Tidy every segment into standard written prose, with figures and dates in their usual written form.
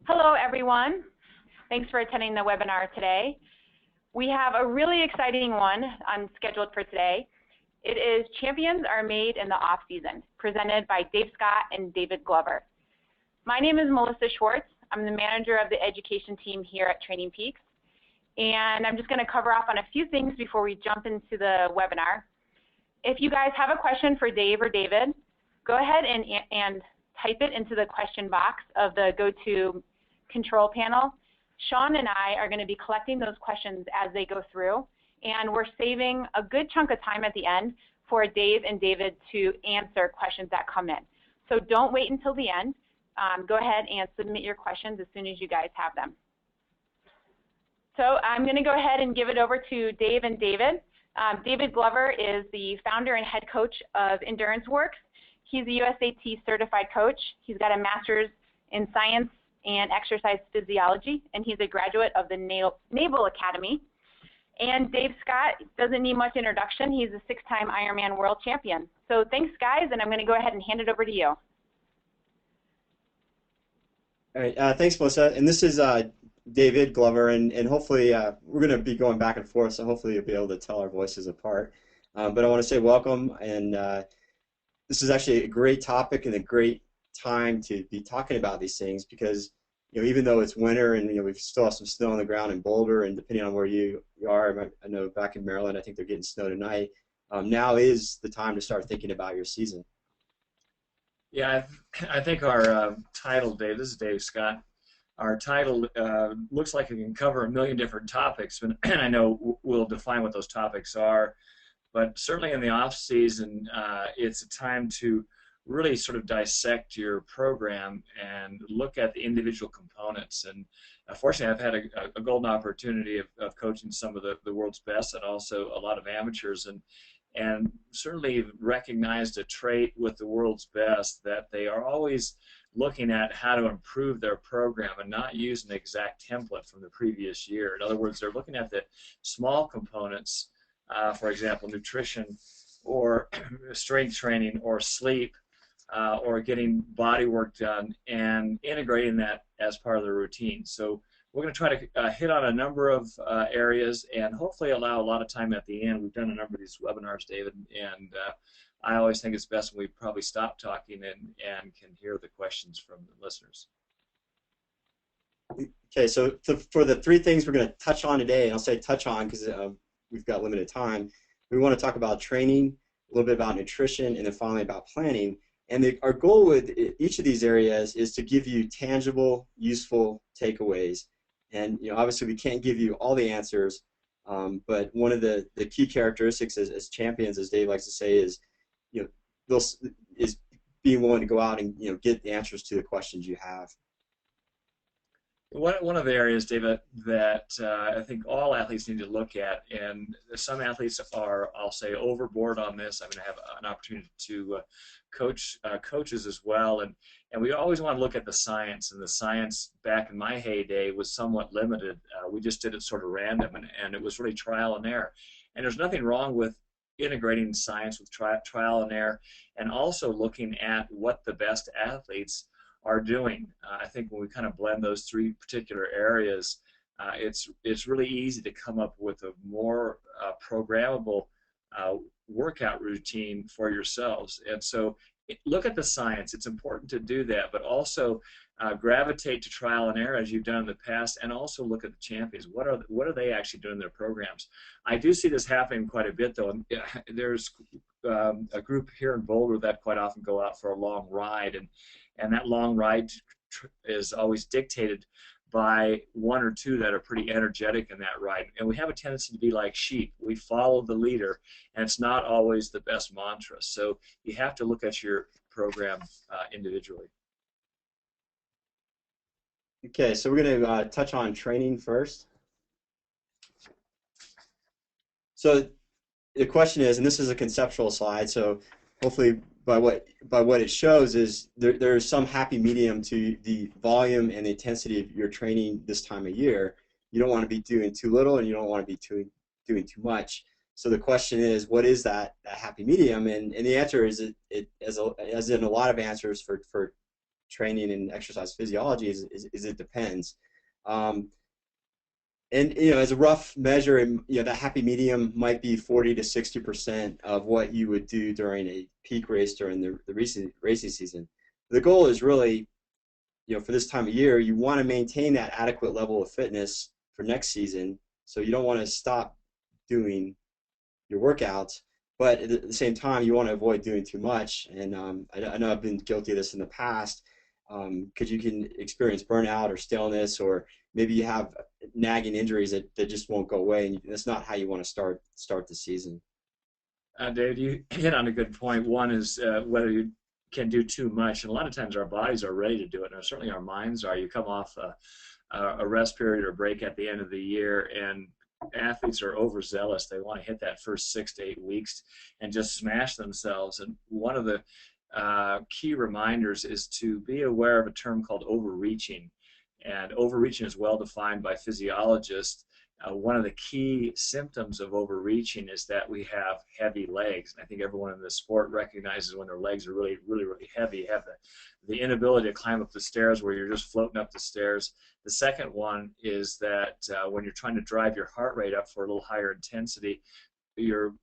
Hello, everyone. Thanks for attending the webinar today. We have a really exciting one scheduled for today. It is Champions Are Made in the Off-Season, presented by Dave Scott and David Glover. My name is Melissa Schwartz. I'm the manager of the education team here at TrainingPeaks. And I'm just going to cover off on a few things before we jump into the webinar. If you guys have a question for Dave or David, go ahead and type it into the question box of the go-to control panel. Sean and I are going to be collecting those questions as they go through, and we're saving a good chunk of time at the end for Dave and David to answer questions that come in. So don't wait until the end. Go ahead and submit your questions as soon as you guys have them. So I'm going to go ahead and give it over to Dave and David. David Glover is the founder and head coach of Endurance Works. He's a USAT certified coach. He's got a master's in science and exercise physiology, and he's a graduate of the Naval Academy. And Dave Scott doesn't need much introduction. He's a 6-time Ironman world champion. So thanks, guys, and I'm going to go ahead and hand it over to you. All right, thanks, Melissa. And this is David Glover, and hopefully we're going to be going back and forth, so hopefully you'll be able to tell our voices apart. But I want to say welcome, and this is actually a great topic and a great time to be talking about these things because, even though it's winter and we still have some snow on the ground in Boulder, and depending on where you are, I know back in Maryland, I think they're getting snow tonight. Now is the time to start thinking about your season. Yeah, I think our title, Dave, this is Dave Scott. Our title looks like it can cover a million different topics, and I know we'll define what those topics are. But certainly in the off season, it's a time to really sort of dissect your program and look at the individual components. And fortunately, I've had a golden opportunity of coaching some of the world's best and also a lot of amateurs, and certainly recognized a trait with the world's best that they are always looking at how to improve their program and not use an exact template from the previous year. In other words, they're looking at the small components, for example, nutrition or strength training or sleep, or getting body work done and integrating that as part of the routine. So we're going to try to hit on a number of areas and hopefully allow a lot of time at the end. We've done a number of these webinars, David, and I always think it's best when we probably stop talking and can hear the questions from the listeners. Okay, so for the three things we're going to touch on today, and I'll say touch on because we've got limited time, we want to talk about training, a little bit about nutrition, and then finally about planning. And our goal with each of these areas is to give you tangible, useful takeaways. And obviously we can't give you all the answers, but one of the key characteristics as champions, as Dave likes to say, is is being willing to go out and get the answers to the questions you have. One of the areas, David, that I think all athletes need to look at, and some athletes are, I'll say, overboard on this. I'm going to have an opportunity to coach coaches as well, and we always want to look at the science, and the science back in my heyday was somewhat limited. We just did it sort of random, and it was really trial and error. And there's nothing wrong with integrating science with trial and error, and also looking at what the best athletes are doing. I think when we kind of blend those three particular areas, it's really easy to come up with a more programmable workout routine for yourselves. And so look at the science. It's important to do that, but also gravitate to trial and error as you've done in the past, and also look at the champions. What are they actually doing in their programs? I do see this happening quite a bit, though. There's a group here in Boulder that quite often go out for a long ride, and that long ride is always dictated by one or two that are pretty energetic in that ride. And we have a tendency to be like sheep. We follow the leader, and it's not always the best mantra. So you have to look at your program individually. Okay, so we're going to touch on training first. So the question is, and this is a conceptual slide, so hopefully by what it shows is there's some happy medium to the volume and the intensity of your training this time of year. You don't want to be doing too little, and you don't want to be doing too much. So the question is, what is that happy medium? And the answer is, as in a lot of answers for training and exercise physiology is it depends. And as a rough measure, that happy medium might be 40 to 60% of what you would do during a peak race during the racing season. The goal is really, for this time of year, you want to maintain that adequate level of fitness for next season. So you don't want to stop doing your workouts, but at the same time, you want to avoid doing too much. And I know I've been guilty of this in the past, because you can experience burnout or staleness, or maybe you have nagging injuries that just won't go away, and that's not how you want to start the season. David, you hit on a good point. One is whether you can do too much, and a lot of times our bodies are ready to do it, and certainly our minds are. You come off a rest period or break at the end of the year, and athletes are overzealous. They want to hit that first 6 to 8 weeks and just smash themselves. And one of the key reminders is to be aware of a term called overreaching. And overreaching is well defined by physiologists. One of the key symptoms of overreaching is that we have heavy legs. And I think everyone in this sport recognizes when their legs are really, really, really heavy. You have the inability to climb up the stairs where you're just floating up the stairs. The second one is that when you're trying to drive your heart rate up for a little higher intensity, your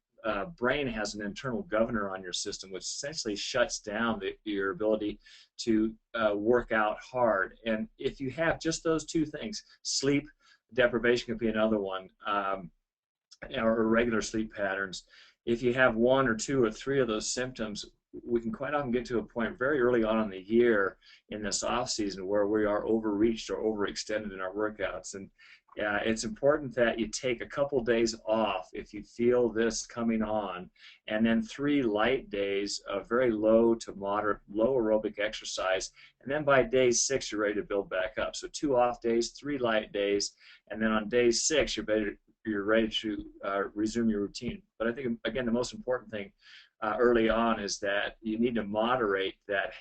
brain has an internal governor on your system, which essentially shuts down your ability to work out hard. And if you have just those two things, sleep deprivation could be another one, or irregular sleep patterns. If you have one or two or three of those symptoms, we can quite often get to a point very early on in the year in this off season where we are overreached or overextended in our workouts. And it's important that you take a couple days off if you feel this coming on, and then 3 light days of very low to moderate, low aerobic exercise, and then by day 6 you're ready to build back up. So 2 off days, 3 light days, and then on day 6 you're ready to resume your routine. But I think, again, the most important thing early on is that you need to moderate that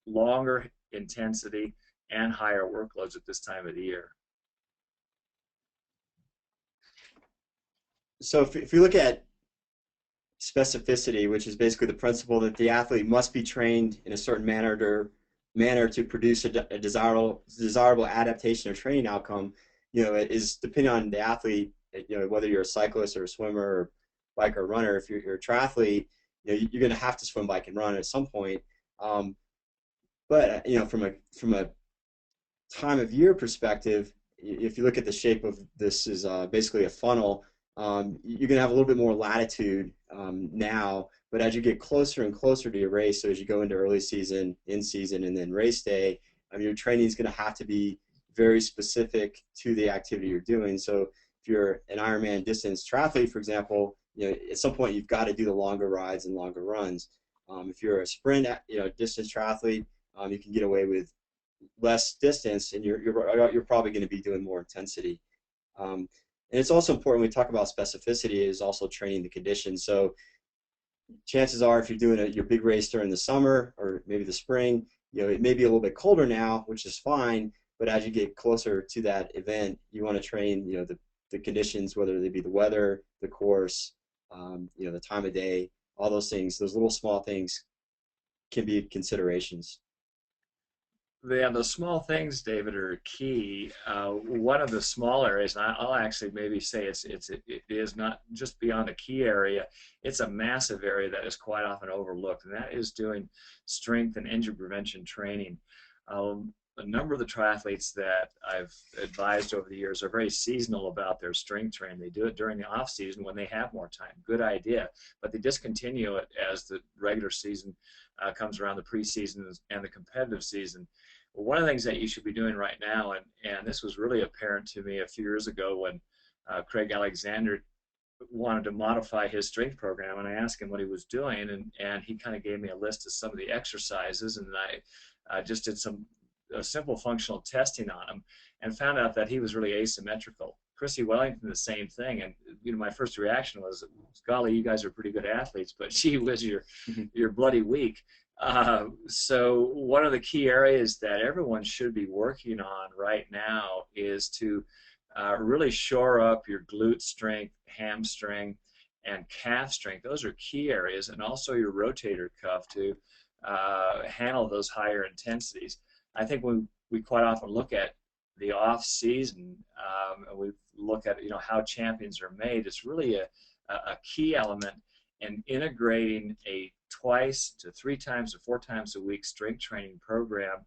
longer intensity and higher workloads at this time of the year. So if you look at specificity, which is basically the principle that the athlete must be trained in a certain manner to produce a desirable adaptation or training outcome, it is depending on the athlete, whether you're a cyclist or a swimmer or biker or runner. If you're a triathlete, you're going to have to swim, bike, and run at some point. But from a time of year perspective, if you look at the shape of this is basically a funnel. You're going to have a little bit more latitude now, but as you get closer and closer to your race, so as you go into early season, in season, and then race day, your training is going to have to be very specific to the activity you're doing. So if you're an Ironman distance triathlete, for example, at some point you've got to do the longer rides and longer runs. If you're a sprint, distance triathlete, you can get away with less distance, and you're probably going to be doing more intensity. And it's also important when we talk about specificity is also training the conditions. So chances are if you're doing your big race during the summer or maybe the spring, it may be a little bit colder now, which is fine, but as you get closer to that event, you want to train the conditions, whether they be the weather, the course, the time of day, all those things. Those little small things can be considerations. The small things, David, are key. One of the small areas, and I'll actually maybe say it is not just beyond a key area, it's a massive area that is quite often overlooked, and that is doing strength and injury prevention training. A number of the triathletes that I've advised over the years are very seasonal about their strength training. They do it during the off season when they have more time. Good idea, but they discontinue it as the regular season comes around, the preseason and the competitive season. Well, one of the things that you should be doing right now, and this was really apparent to me a few years ago when Craig Alexander wanted to modify his strength program, and I asked him what he was doing, and he kind of gave me a list of some of the exercises, and I just did some simple functional testing on him and found out that he was really asymmetrical. Chrissy Wellington, the same thing, and my first reaction was, golly, you guys are pretty good athletes, but gee whiz, you're bloody weak. So one of the key areas that everyone should be working on right now is to really shore up your glute strength, hamstring, and calf strength. Those are key areas, and also your rotator cuff to handle those higher intensities. I think we quite often look at the off season, and we look at how champions are made. It's really a key element in integrating a twice to 3 times to 4 times a week strength training program.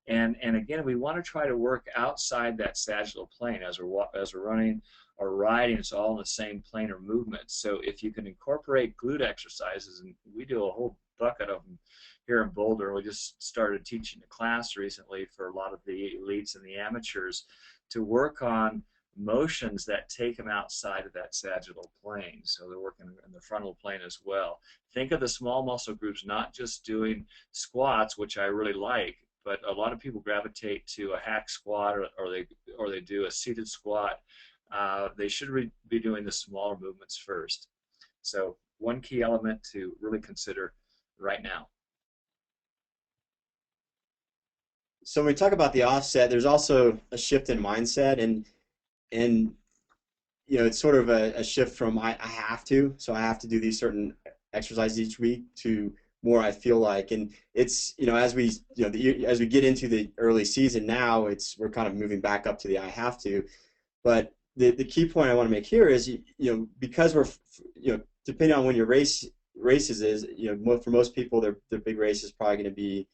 And again, we want to try to work outside that sagittal plane as we're running or riding. It's all in the same planar movement. So if you can incorporate glute exercises, and we do a whole bucket of them here in Boulder. We just started teaching a class recently for a lot of the elites and the amateurs to work on motions that take them outside of that sagittal plane. So they're working in the frontal plane as well. Think of the small muscle groups not just doing squats, which I really like, but a lot of people gravitate to a hack squat or they do a seated squat. They should be doing the smaller movements first. So one key element to really consider right now. So when we talk about the offset, there's also a shift in mindset, and it's sort of a shift from I have to, so I have to do these certain exercises each week, to more I feel like. And it's as we as we get into the early season now, we're kind of moving back up to the I have to. But the key point I want to make here is because we're depending on when your races is, for most people their big race is probably going to be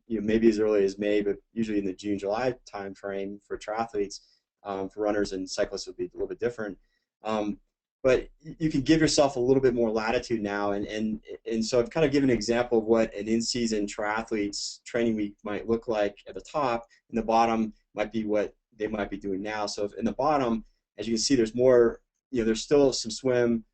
maybe as early as May, but usually in the June-July time frame for triathletes. For runners and cyclists would be a little bit different. But you can give yourself a little bit more latitude now, and so I've kind of given an example of what an in-season triathlete's training week might look like at the top, and the bottom might be what they might be doing now. So in the bottom, as you can see, there's more, there's still some swim,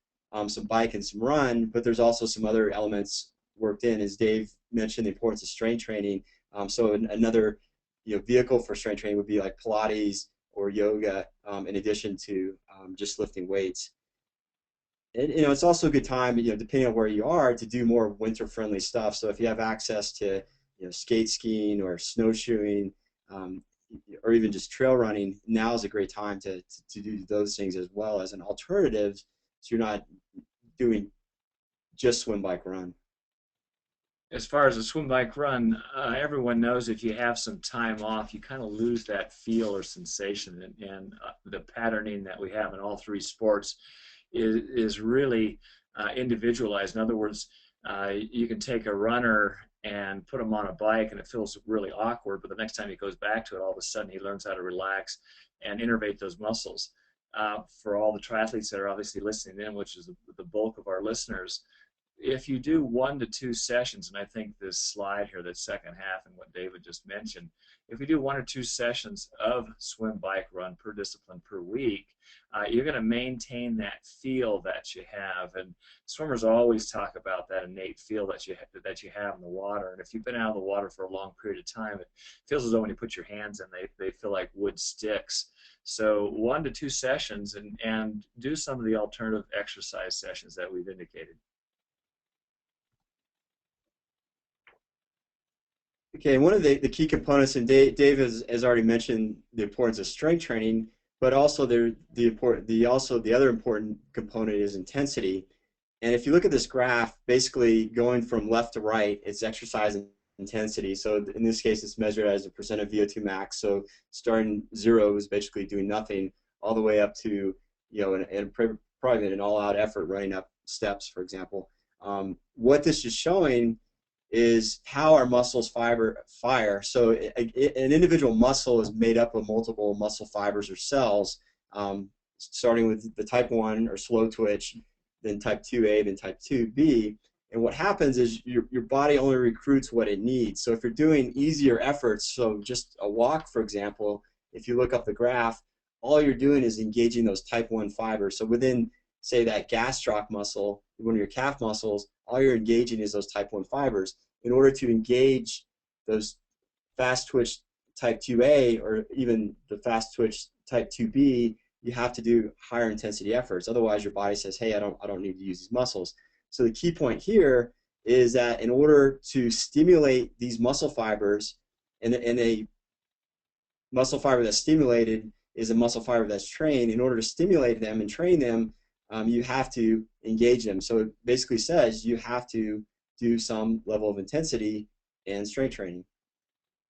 some bike, and some run, but there's also some other elements worked in, as Dave mentioned, the importance of strength training. So another vehicle for strength training would be like Pilates or yoga, in addition to just lifting weights. And it's also a good time, depending on where you are, to do more winter-friendly stuff. So if you have access to skate skiing or snowshoeing, or even just trail running, now is a great time to do those things as well as an alternative, so you're not doing just swim, bike, run. As far as a swim, bike, run, everyone knows if you have some time off, you kind of lose that feel or sensation, and the patterning that we have in all 3 sports is really individualized. In other words, you can take a runner and put him on a bike and it feels really awkward, but the next time he goes back to it, all of a sudden he learns how to relax and innervate those muscles. For all the triathletes that are obviously listening in, which is the bulk of our listeners, if you do 1 to 2 sessions, and I think this slide here, that second half and what David just mentioned, if you do 1 or 2 sessions of swim, bike, run per discipline per week, you're going to maintain that feel that you have. And swimmers always talk about that innate feel that you have in the water. And if you've been out of the water for a long period of time, it feels as though when you put your hands in, they feel like wood sticks. So 1 to 2 sessions, and do some of the alternative exercise sessions that we've indicated. Okay, one of the key components, and Dave has already mentioned the importance of strength training, but also the other important component is intensity. And if you look at this graph, basically going from left to right, it's exercise intensity. So in this case, it's measured as a % of VO2 max. So starting 0 is basically doing nothing, all the way up to and probably an all-out effort running up steps, for example. What this is showing is how our muscles fire. So an individual muscle is made up of multiple muscle fibers or cells, starting with the type 1 or slow twitch, then type 2A, then type 2B. And what happens is your body only recruits what it needs. So if you're doing easier efforts, so just a walk, for example, if you look up the graph, all you're doing is engaging those type 1 fibers. So within, say, that gastroc muscle, one of your calf muscles, all you're engaging is those type 1 fibers. In order to engage those fast twitch type 2A or even the fast twitch type 2B, you have to do higher intensity efforts. Otherwise, your body says, hey, I don't need to use these muscles. So the key point here is that in order to stimulate these muscle fibers, and a muscle fiber that's stimulated is a muscle fiber that's trained. In order to stimulate them and train them, you have to engage them. So it basically says you have to do some level of intensity and strength training.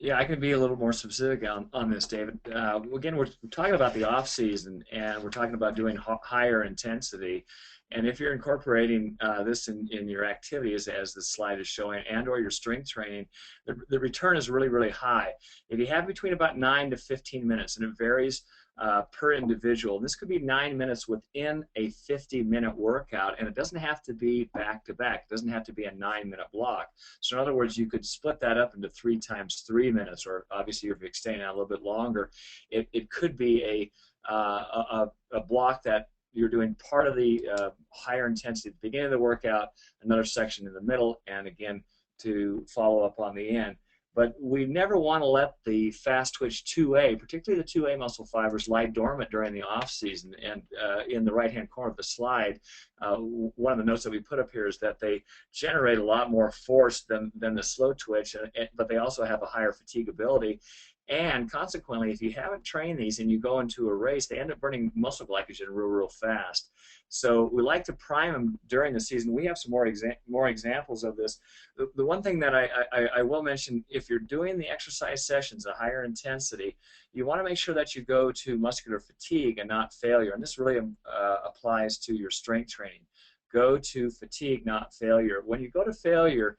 Yeah, I can be a little more specific on this, David. Again, we're talking about the off season, and we're talking about doing higher intensity. And if you're incorporating this in your activities, as the slide is showing, and or your strength training, the return is really, really high. If you have between about 9 to 15 minutes, and it varies per individual. This could be 9 minutes within a 50-minute workout, and it doesn't have to be back-to-back. It doesn't have to be a 9-minute block. So in other words, you could split that up into 3 times 3 minutes, or obviously if you're extending out a little bit longer, it could be a block that you're doing part of the higher intensity at the beginning of the workout, another section in the middle, and again to follow up on the end. But we never want to let the fast twitch 2A, particularly the 2A muscle fibers, lie dormant during the off season. And in the right-hand corner of the slide, one of the notes that we put up here is that they generate a lot more force than the slow twitch, but they also have a higher fatigability. And consequently, if you haven't trained these and you go into a race, they end up burning muscle glycogen real fast. So we like to prime them during the season. We have some more examples of this. The one thing that I will mention, if you're doing the exercise sessions at higher intensity, you want to make sure that you go to muscular fatigue and not failure. And this really applies to your strength training. Go to fatigue, not failure. When you go to failure,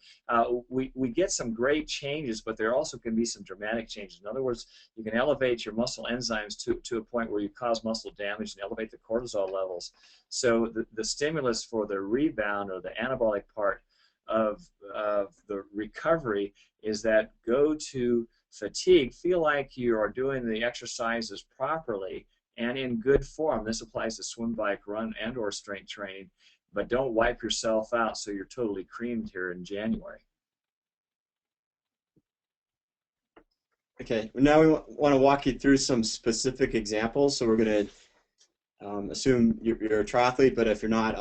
we get some great changes, but there also can be some dramatic changes. In other words, you can elevate your muscle enzymes to a point where you cause muscle damage and elevate the cortisol levels. So the stimulus for the rebound, or the anabolic part of the recovery, is that go to fatigue, feel like you are doing the exercises properly and in good form. This applies to swim, bike, run, and or strength training. But don't wipe yourself out so you're totally creamed here in January. Okay, now we want to walk you through some specific examples. So we're going to assume you're a triathlete, but if you're not,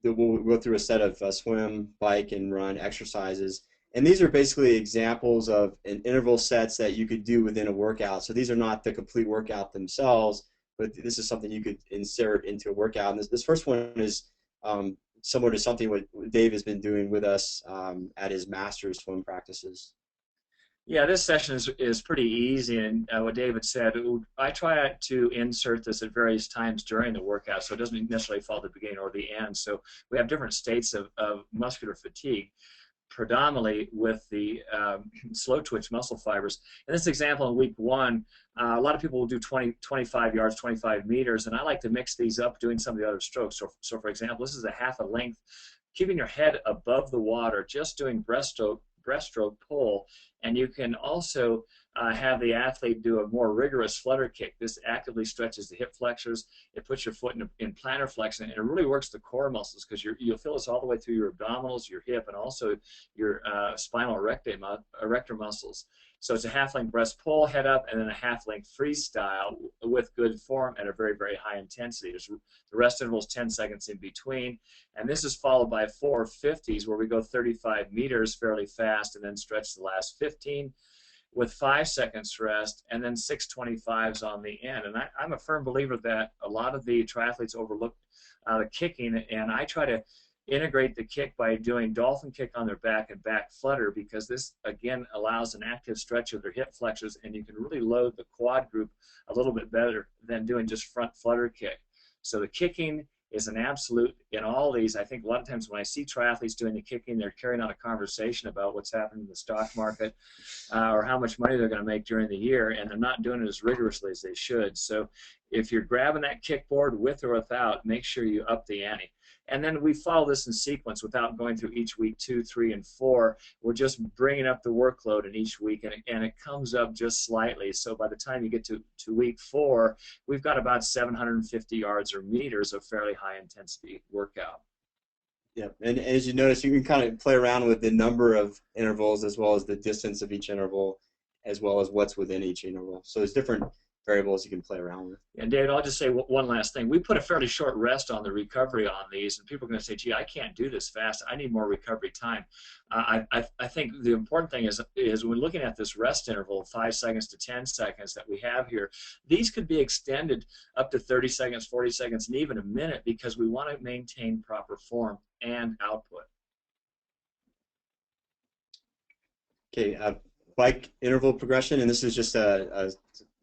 we'll go through a set of swim, bike, and run exercises. And these are basically examples of interval sets that you could do within a workout. So these are not the complete workout themselves, but this is something you could insert into a workout. And this first one is similar to something what Dave has been doing with us at his master's swim practices. Yeah, this session is pretty easy, and what David said, I try to insert this at various times during the workout, so it doesn't necessarily fall at the beginning or the end. So we have different states of muscular fatigue, predominantly with the slow twitch muscle fibers. In this example, in week 1, a lot of people will do 25 yards, 25 meters, and I like to mix these up doing some of the other strokes. So for example, this is a half a length, keeping your head above the water, just doing breaststroke pull, and you can also have the athlete do a more rigorous flutter kick. This actively stretches the hip flexors. It puts your foot in plantar flexion, and it really works the core muscles, because you'll feel this all the way through your abdominals, your hip, and also your spinal erector muscles. So it's a half-length breast pull, head up, and then a half-length freestyle with good form at a very, very high intensity. The rest interval is 10 seconds in between, and this is followed by 4 50s, where we go 35 meters fairly fast and then stretch the last 15 with 5 seconds rest, and then 6 25s on the end. And I'm a firm believer that a lot of the triathletes overlook the kicking, and I try to integrate the kick by doing dolphin kick on their back and back flutter, because this again allows an active stretch of their hip flexors, and you can really load the quad group a little bit better than doing just front flutter kick. So the kicking is an absolute in all these. I think a lot of times when I see triathletes doing the kicking, they're carrying on a conversation about what's happening in the stock market or how much money they're going to make during the year, and they're not doing it as rigorously as they should. So if you're grabbing that kickboard with or without, make sure you up the ante. And then we follow this in sequence without going through each week 2, 3, and 4. We're just bringing up the workload in each week, and it comes up just slightly. So by the time you get to week 4, we've got about 750 yards or meters of fairly high intensity workout. Yeah, and as you notice, you can kind of play around with the number of intervals as well as the distance of each interval, as well as what's within each interval. So there's different variables you can play around with. And David, I'll just say one last thing. We put a fairly short rest on the recovery on these, and people are going to say, gee, I can't do this fast. I need more recovery time. I think the important thing is when looking at this rest interval, 5 seconds to 10 seconds that we have here, these could be extended up to 30 seconds, 40 seconds, and even a minute, because we want to maintain proper form and output. Okay, bike interval progression, and this is just a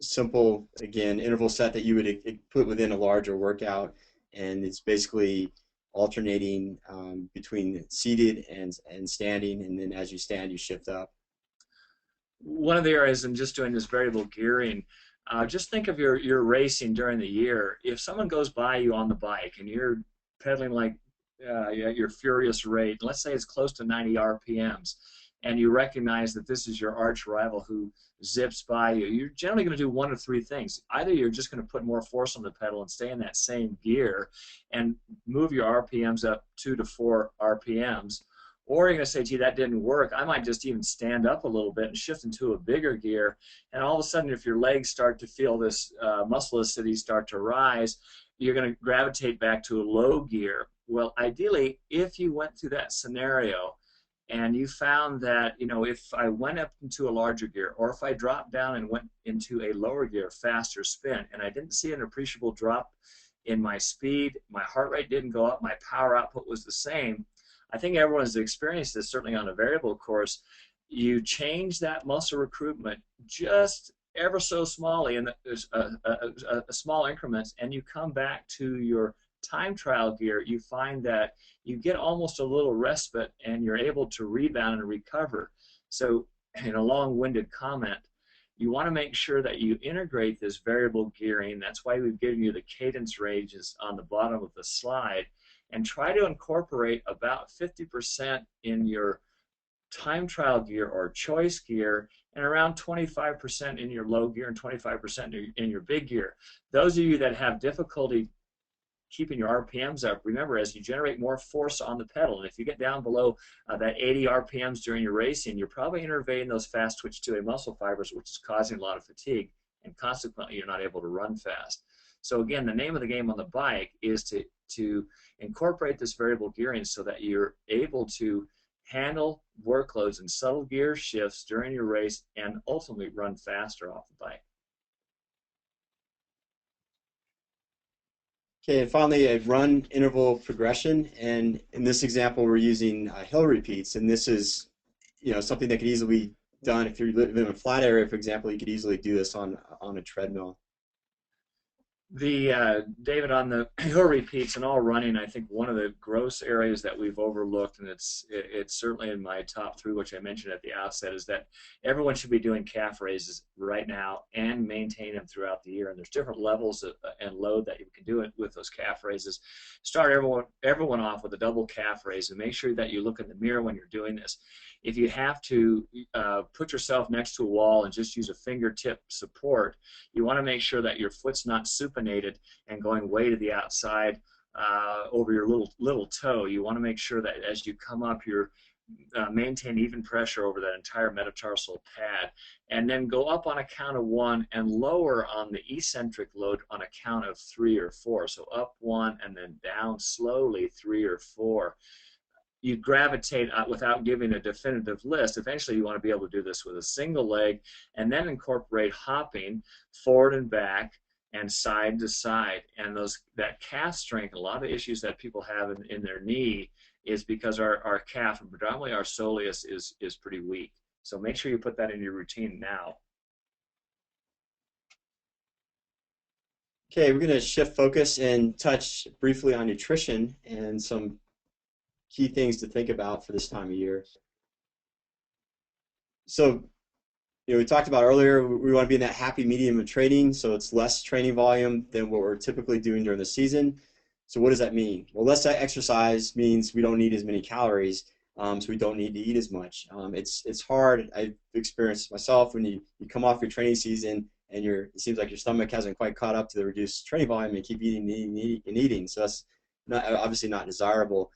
simple, again, interval set that you would put within a larger workout, and it's basically alternating between seated and standing, and then as you stand, you shift up. One of the areas in just doing this variable gearing, just think of your racing during the year. If someone goes by you on the bike and you're pedaling like at your furious rate, let's say it's close to 90 RPMs, and you recognize that this is your arch rival who zips by you, you're generally going to do one of three things. Either you're just going to put more force on the pedal and stay in that same gear and move your RPMs up 2 to 4 RPMs, or you're going to say, gee, that didn't work. I might just even stand up a little bit and shift into a bigger gear. And all of a sudden, if your legs start to feel this muscularity start to rise, you're going to gravitate back to a low gear. Well, ideally, if you went through that scenario and you found that, you know, if I went up into a larger gear, or if I dropped down and went into a lower gear, faster spin, and I didn't see an appreciable drop in my speed, my heart rate didn't go up, my power output was the same, I think everyone's experienced this, certainly on a variable course. You change that muscle recruitment just ever so smallly, and there's a small increments, and you come back to your time trial gear, you find that you get almost a little respite and you're able to rebound and recover. So in a long-winded comment, you want to make sure that you integrate this variable gearing. That's why we've given you the cadence ranges on the bottom of the slide, and try to incorporate about 50% in your time trial gear or choice gear, and around 25% in your low gear and 25% in your big gear. Those of you that have difficulty keeping your RPMs up, remember, as you generate more force on the pedal, and if you get down below that 80 RPMs during your racing, you're probably innervating those fast twitch 2A muscle fibers, which is causing a lot of fatigue, and consequently you're not able to run fast. So again, the name of the game on the bike is to incorporate this variable gearing so that you're able to handle workloads and subtle gear shifts during your race and ultimately run faster off the bike. Okay, and finally, a run interval progression, and in this example, we're using hill repeats, and this is, you know, something that could easily be done if you live in a flat area, for example. You could easily do this on a treadmill. David, on the hill repeats and all running, I think one of the gross areas that we've overlooked, and it's certainly in my top 3, which I mentioned at the outset, is that everyone should be doing calf raises right now and maintain them throughout the year. And there's different levels and load that you can do it with those calf raises. Start everyone off with a double calf raise, and make sure that you look in the mirror when you're doing this. If you have to put yourself next to a wall and just use a fingertip support, you want to make sure that your foot's not supinated and going way to the outside over your little toe. You want to make sure that as you come up, you're maintain even pressure over that entire metatarsal pad, and then go up on a count of 1 and lower on the eccentric load on a count of 3 or 4. So up 1 and then down slowly 3 or 4. You gravitate without giving a definitive list. Eventually you want to be able to do this with a single leg, and then incorporate hopping forward and back and side to side. And that calf strength, a lot of issues that people have in their knee is because our calf, and predominantly our soleus, is pretty weak. So make sure you put that in your routine now. Okay, we're going to shift focus and touch briefly on nutrition and some key things to think about for this time of year. So, you know, we talked about earlier, we want to be in that happy medium of training, so it's less training volume than what we're typically doing during the season. So what does that mean? Well, less exercise means we don't need as many calories, so we don't need to eat as much. It's hard. I've experienced myself when you come off your training season and it seems like your stomach hasn't quite caught up to the reduced training volume, and you keep eating and eating. So that's obviously not desirable.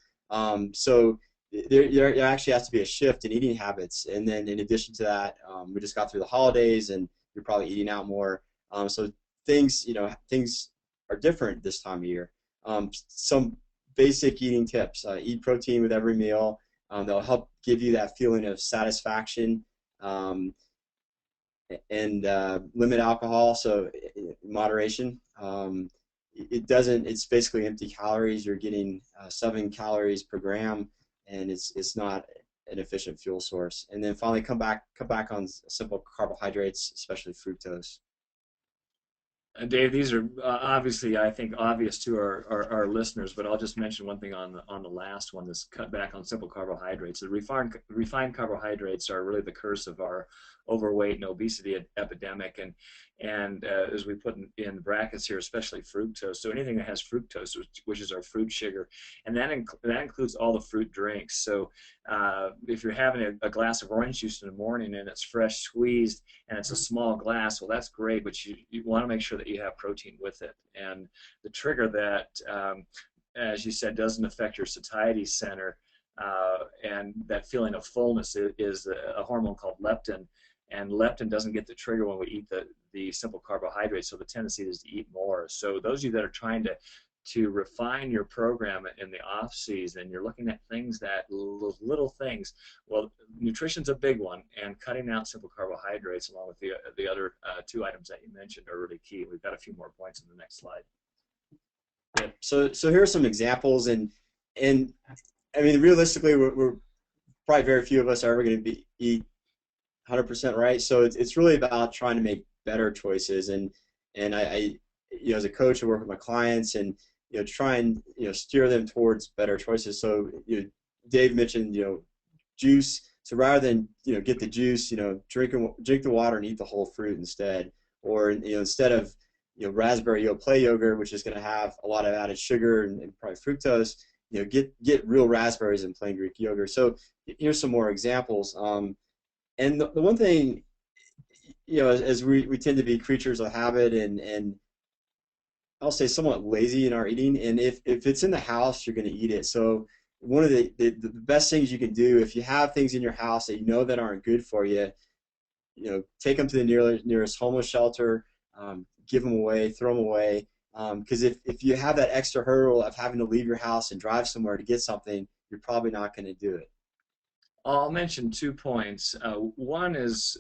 So there actually has to be a shift in eating habits, and then in addition to that, we just got through the holidays, and you're probably eating out more. So things are different this time of year. Some basic eating tips: eat protein with every meal. They'll help give you that feeling of satisfaction, and limit alcohol. So moderation. It's basically empty calories. You're getting 7 calories per gram, and it's not an efficient fuel source. And then finally come back on simple carbohydrates, especially fructose. Dave, these are obviously, I think, obvious to our listeners, but I'll just mention one thing on the last one, this cut back on simple carbohydrates. The refined carbohydrates are really the curse of our overweight and obesity epidemic, and as we put in brackets here, especially fructose. So anything that has fructose, which is our fruit sugar, and that includes all the fruit drinks. So if you're having a glass of orange juice in the morning and it's fresh squeezed and it's a small glass, well, that's great, but you want to make sure that you have protein with it. And the trigger that, as you said, doesn't affect your satiety center, and that feeling of fullness is a hormone called leptin. And leptin doesn't get the trigger when we eat the simple carbohydrates, so the tendency is to eat more. So those of you that are trying to refine your program in the off season, you're looking at things little things. Well, nutrition's a big one, and cutting out simple carbohydrates along with the other two items that you mentioned are really key. We've got a few more points in the next slide. Yeah. So here are some examples, and I mean, realistically, we're probably very few of us are ever going to eat 100% right. So it's really about trying to make better choices, and I as a coach, I work with my clients and try and steer them towards better choices. So Dave mentioned juice. So rather than get the juice, drink the water and eat the whole fruit instead. Or instead of raspberry play yogurt, which is going to have a lot of added sugar and probably fructose, get real raspberries in plain Greek yogurt. So here's some more examples. And the one thing, as we tend to be creatures of habit and I'll say somewhat lazy in our eating, and if it's in the house, you're going to eat it. So one of the best things you can do, if you have things in your house that that aren't good for you, take them to the nearest homeless shelter, give them away, throw them away. Because if you have that extra hurdle of having to leave your house and drive somewhere to get something, you're probably not going to do it. I'll mention 2 points. One is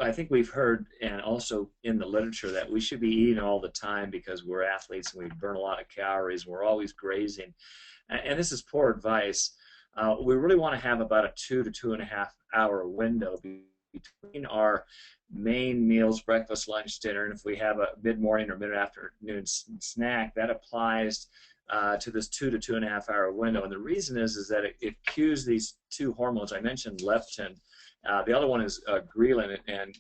I think we've heard, and also in the literature, that we should be eating all the time because we're athletes and we burn a lot of calories. We're always grazing. And this is poor advice. We really want to have about a 2 to 2.5 hour window between our main meals, breakfast, lunch, dinner, and if we have a mid-morning or mid-afternoon snack, that applies to this 2 to 2.5 hour window. And the reason is that it cues these two hormones. I mentioned leptin. The other one is ghrelin, and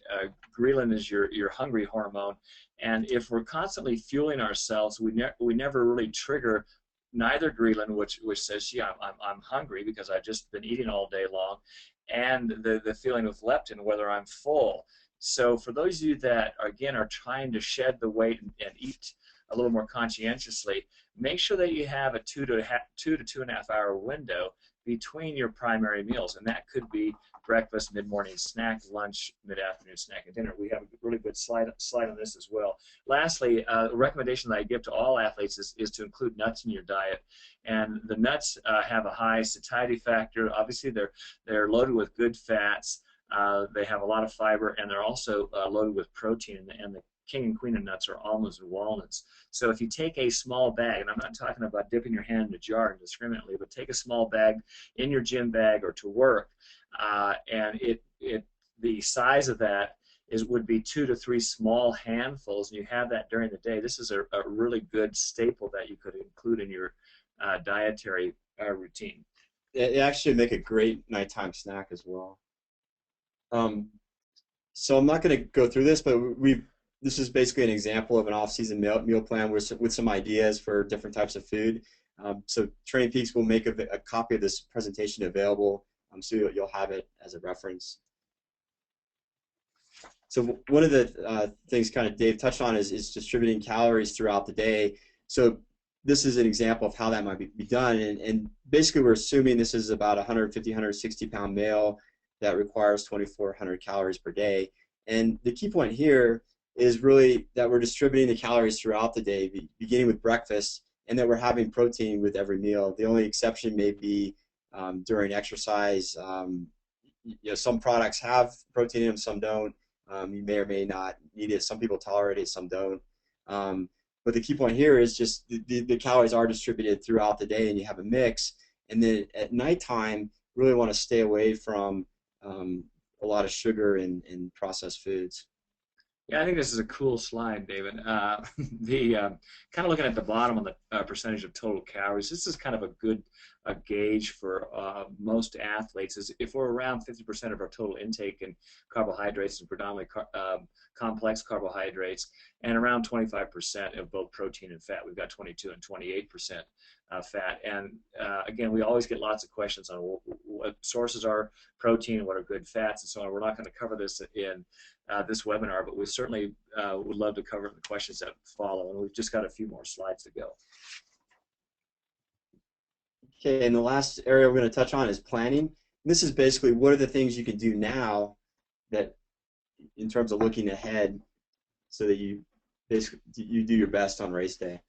ghrelin is your hungry hormone. And if we're constantly fueling ourselves, we never really trigger neither ghrelin, which says, yeah, I'm hungry because I've just been eating all day long, and the feeling of leptin, whether I'm full. So for those of you that, again, are trying to shed the weight and eat a little more conscientiously, make sure that you have a 2 to 2.5 hour window between your primary meals, and that could be breakfast, mid-morning snack, lunch, mid-afternoon snack, and dinner. We have a really good slide on this as well. Lastly, a recommendation that I give to all athletes is to include nuts in your diet, and the nuts have a high satiety factor. Obviously, they're loaded with good fats. They have a lot of fiber, and they're also loaded with protein, and the king and queen of nuts are almonds and walnuts. So if you take a small bag, and I'm not talking about dipping your hand in a jar indiscriminately, but take a small bag in your gym bag or to work, and the size of that would be 2 to 3 small handfuls, and you have that during the day. This is a really good staple that you could include in your dietary routine. It actually make a great nighttime snack as well. So I'm not going to go through this, but this is basically an example of an off-season meal plan with some ideas for different types of food. So TrainingPeaks will make a copy of this presentation available, so you'll have it as a reference. So one of the things kind of Dave touched on is distributing calories throughout the day. So this is an example of how that might be done. And basically we're assuming this is about 150, 160 pound male that requires 2,400 calories per day. And the key point here is really that we're distributing the calories throughout the day, beginning with breakfast, and that we're having protein with every meal. The only exception may be during exercise. Some products have protein in them, some don't. You may or may not need it. Some people tolerate it, some don't. But the key point here is just the calories are distributed throughout the day, and you have a mix. And then at nighttime, really want to stay away from a lot of sugar and processed foods. Yeah, I think this is a cool slide, David. The kind of looking at the bottom on the percentage of total calories. This is kind of a good gauge for most athletes. Is if we're around 50% of our total intake in carbohydrates and predominantly complex carbohydrates, and around 25% of both protein and fat. We've got 22 and 28% fat. And again, we always get lots of questions on what sources are protein, what are good fats, and so on. We're not going to cover this in this webinar, but we certainly would love to cover the questions that follow, and we've just got a few more slides to go. Okay, and the last area we're going to touch on is planning. This is basically what are the things you can do now that, in terms of looking ahead, so that you basically do your best on race day.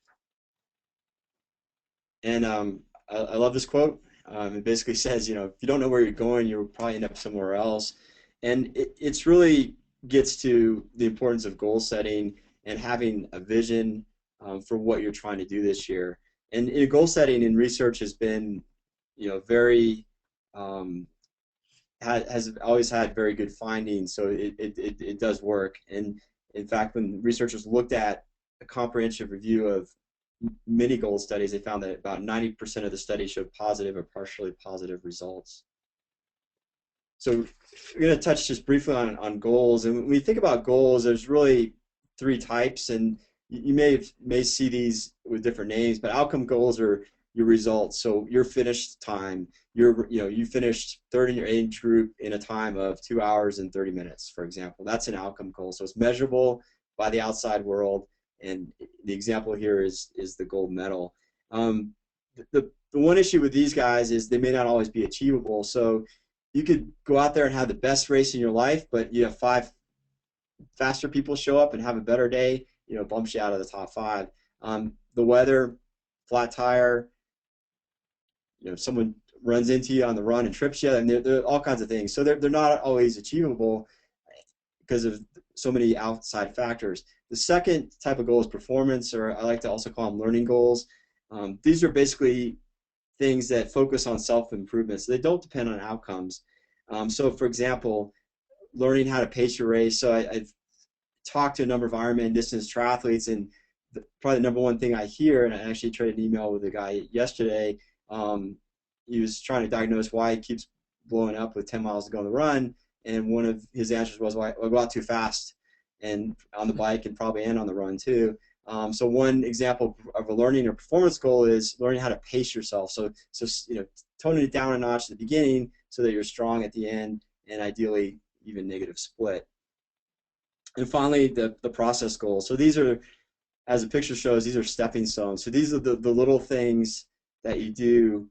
And I love this quote. It basically says, if you don't know where you're going, you'll probably end up somewhere else. And it's really gets to the importance of goal setting and having a vision for what you're trying to do this year. And goal setting in research has been, very has always had very good findings. So it does work. And in fact, when researchers looked at a comprehensive review of many goal studies, they found that about 90% of the studies showed positive or partially positive results. So we're going to touch just briefly on goals. And when we think about goals, there's really three types, and you may see these with different names, but outcome goals are your results. So your finished time, you finished third in your age group in a time of 2 hours and 30 minutes, for example. That's an outcome goal. So it's measurable by the outside world, and the example here is the gold medal. The one issue with these guys is they may not always be achievable. So you could go out there and have the best race in your life, but you have 5 faster people show up and have a better day, bumps you out of the top 5. The weather, flat tire, someone runs into you on the run and trips you, and there are all kinds of things. So they're not always achievable because of so many outside factors. The second type of goal is performance, or I like to also call them learning goals. These are basically things that focus on self-improvement, so they don't depend on outcomes. So for example, learning how to pace your race. So I've talked to a number of Ironman distance triathletes, and probably the number one thing I hear, and I actually traded an email with a guy yesterday, he was trying to diagnose why he keeps blowing up with 10 miles to go on the run, and one of his answers was, well, I go out too fast and on the bike and probably and on the run too. So one example of a learning or performance goal is learning how to pace yourself. So toning it down a notch at the beginning so that you're strong at the end, and ideally even negative split. And finally, the process goals. So these are, as the picture shows, these are stepping stones. So these are the little things that you do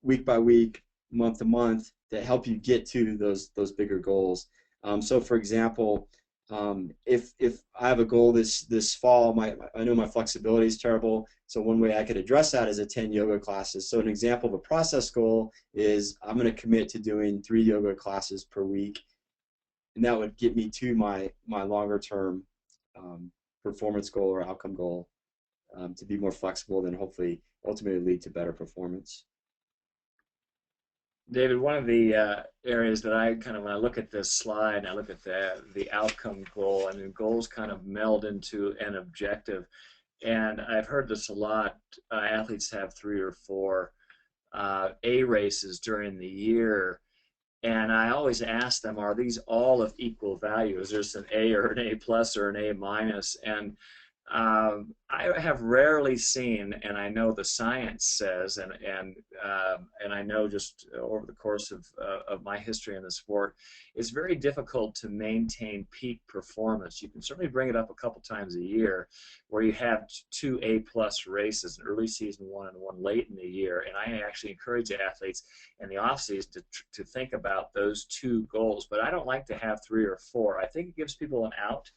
week by week, month to month, that help you get to those bigger goals. So for example, if I have a goal this fall, I know my flexibility is terrible, so one way I could address that is attend yoga classes. So an example of a process goal is I'm going to commit to doing 3 yoga classes per week, and that would get me to my longer term performance goal or outcome goal, to be more flexible and hopefully ultimately lead to better performance. David, one of the areas that when I look at this slide and I look at the outcome goal, I mean, goals kind of meld into an objective. And I've heard this a lot. Athletes have 3 or 4 A races during the year. And I always ask them, are these all of equal value? Is there an A or an A plus or an A minus? And I have rarely seen, and I know the science says, and I know just over the course of my history in the sport, it's very difficult to maintain peak performance. You can certainly bring it up a couple times a year, where you have 2 A+ races, an early season one and one late in the year. And I actually encourage athletes in the off season to think about those 2 goals. But I don't like to have 3 or 4. I think it gives people an out,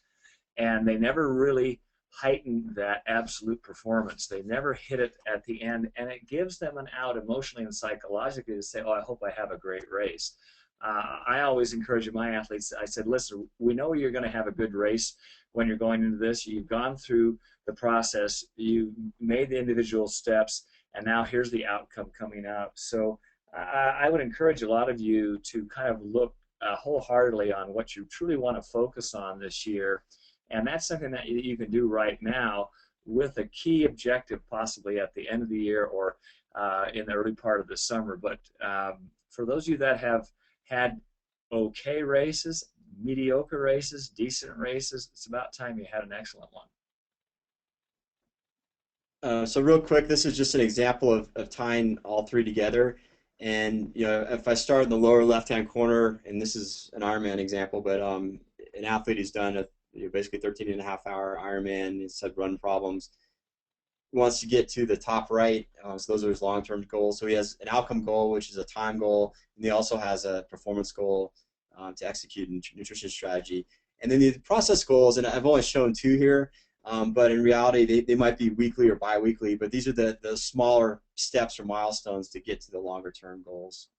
and they never really heighten that absolute performance. They never hit it at the end, and it gives them an out emotionally and psychologically to say, oh, I hope I have a great race. I always encourage my athletes, I said, listen, we know you're going to have a good race when you're going into this. You've gone through the process, you made the individual steps, and now here's the outcome coming up. So I would encourage a lot of you to kind of look wholeheartedly on what you truly want to focus on this year, and that's something that you can do right now with a key objective possibly at the end of the year or in the early part of the summer. But for those of you that have had okay races, mediocre races, decent races, it's about time you had an excellent one. So real quick, this is just an example of tying all three together. And if I start in the lower left-hand corner, and this is an Ironman example, but an athlete who's done a basically 13.5-hour Ironman, he's had run problems, wants to get to the top right. So those are his long-term goals. So he has an outcome goal, which is a time goal, and he also has a performance goal to execute a nutrition strategy. And then the process goals, and I've only shown two here, but in reality they might be weekly or bi-weekly, but these are the smaller steps or milestones to get to the longer-term goals.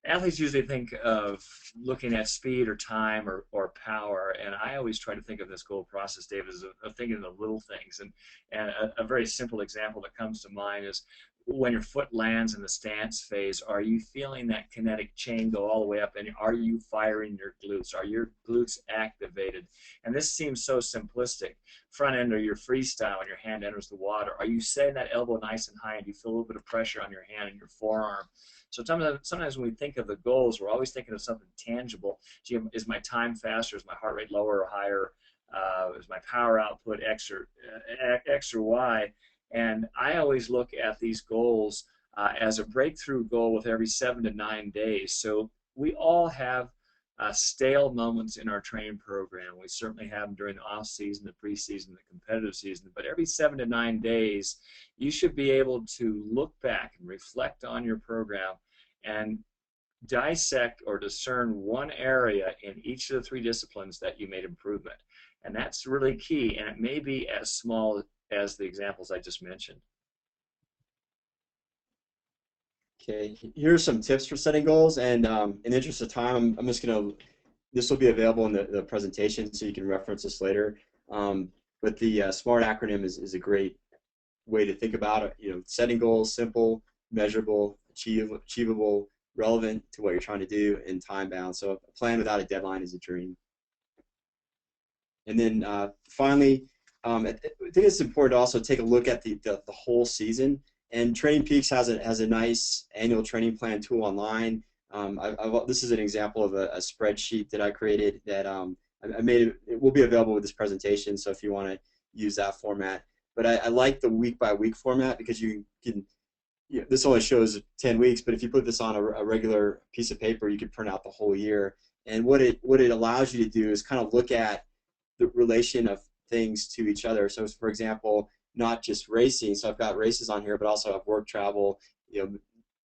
Athletes usually think of looking at speed or time or power, and I always try to think of this goal process, David, as of thinking of the little things. And a very simple example that comes to mind is when your foot lands in the stance phase, are you feeling that kinetic chain go all the way up, and are you firing your glutes? Are your glutes activated? And this seems so simplistic. Front end or your freestyle when your hand enters the water, are you setting that elbow nice and high, and do you feel a little bit of pressure on your hand and your forearm? So sometimes when we think of the goals, we're always thinking of something tangible. Gee, is my time faster? Is my heart rate lower or higher? Is my power output X or Y? And I always look at these goals as a breakthrough goal with every 7 to 9 days. So we all have stale moments in our training program. We certainly have them during the off season, the preseason, the competitive season. But every 7 to 9 days, you should be able to look back and reflect on your program and dissect or discern one area in each of the 3 disciplines that you made improvement. And that's really key, and it may be as small as the examples I just mentioned. Okay, here are some tips for setting goals, and in the interest of time, I'm just going to, this will be available in the presentation so you can reference this later. But the SMART acronym is a great way to think about it. Setting goals: simple, measurable, achievable, relevant to what you're trying to do, and time-bound. So a plan without a deadline is a dream. And then finally, I think it's important to also take a look at the whole season. And TrainingPeaks has a nice annual training plan tool online. This is an example of a spreadsheet that I created that I made. It will be available with this presentation, so if you want to use that format. But I like the week-by-week format because you can. This only shows 10 weeks, but if you put this on a regular piece of paper, you could print out the whole year. And what it allows you to do is kind of look at the relation of things to each other. So, for example, not just racing. So I've got races on here, but also I've work, travel.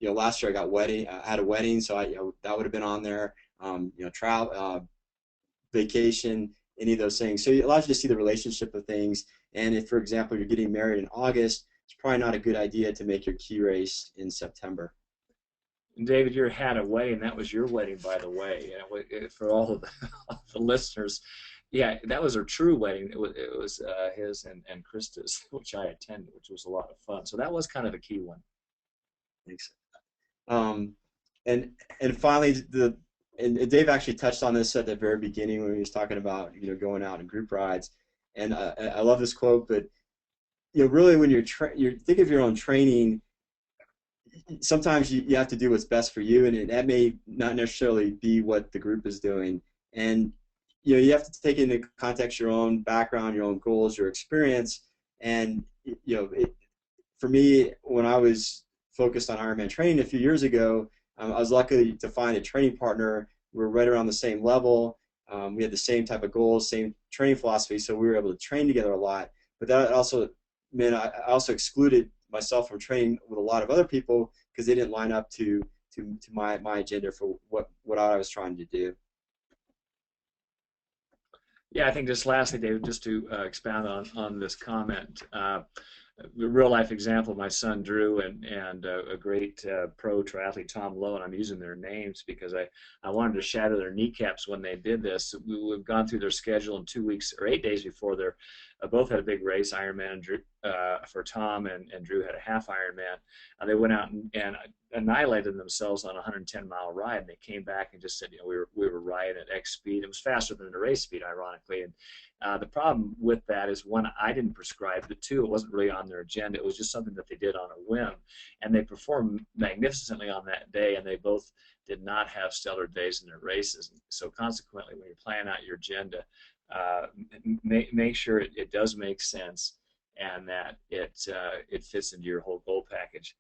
Last year I had a wedding, so that would have been on there. Travel, vacation, any of those things. So it allows you to see the relationship of things. And if, for example, you're getting married in August, it's probably not a good idea to make your key race in September. David, you had a wedding. That was your wedding, by the way. For all of the listeners. Yeah, that was her true wedding. It was his and Krista's, which I attended, which was a lot of fun. So that was kind of a key one. Thanks. And finally, and Dave actually touched on this at the very beginning when he was talking about going out in group rides. And I love this quote, but really when you think of your own training, sometimes you have to do what's best for you, and that may not necessarily be what the group is doing. And you have to take into context your own background, your own goals, your experience. And for me, when I was focused on Ironman training a few years ago, I was lucky to find a training partner. We were right around the same level. We had the same type of goals, same training philosophy, so we were able to train together a lot. But that also meant I also excluded myself from training with a lot of other people because they didn't line up to my agenda for what I was trying to do. Yeah, I think just lastly, David, just to expound on this comment, a real-life example, my son Drew and a great pro triathlete, Tom Lowe, and I'm using their names because I wanted to shatter their kneecaps when they did this. We've gone through their schedule in 2 weeks or 8 days before their both had a big race, Ironman for Tom, and Drew had a half Ironman. They went out and annihilated themselves on a 110-mile ride, and they came back and just said, you know, we were riding at X speed. It was faster than the race speed, ironically. And the problem with that is, one, I didn't prescribe, but two, it wasn't really on their agenda. It was just something that they did on a whim, and they performed magnificently on that day, and they both did not have stellar days in their races. So consequently, when you're planning out your agenda, make sure it does make sense and that it fits into your whole goal package.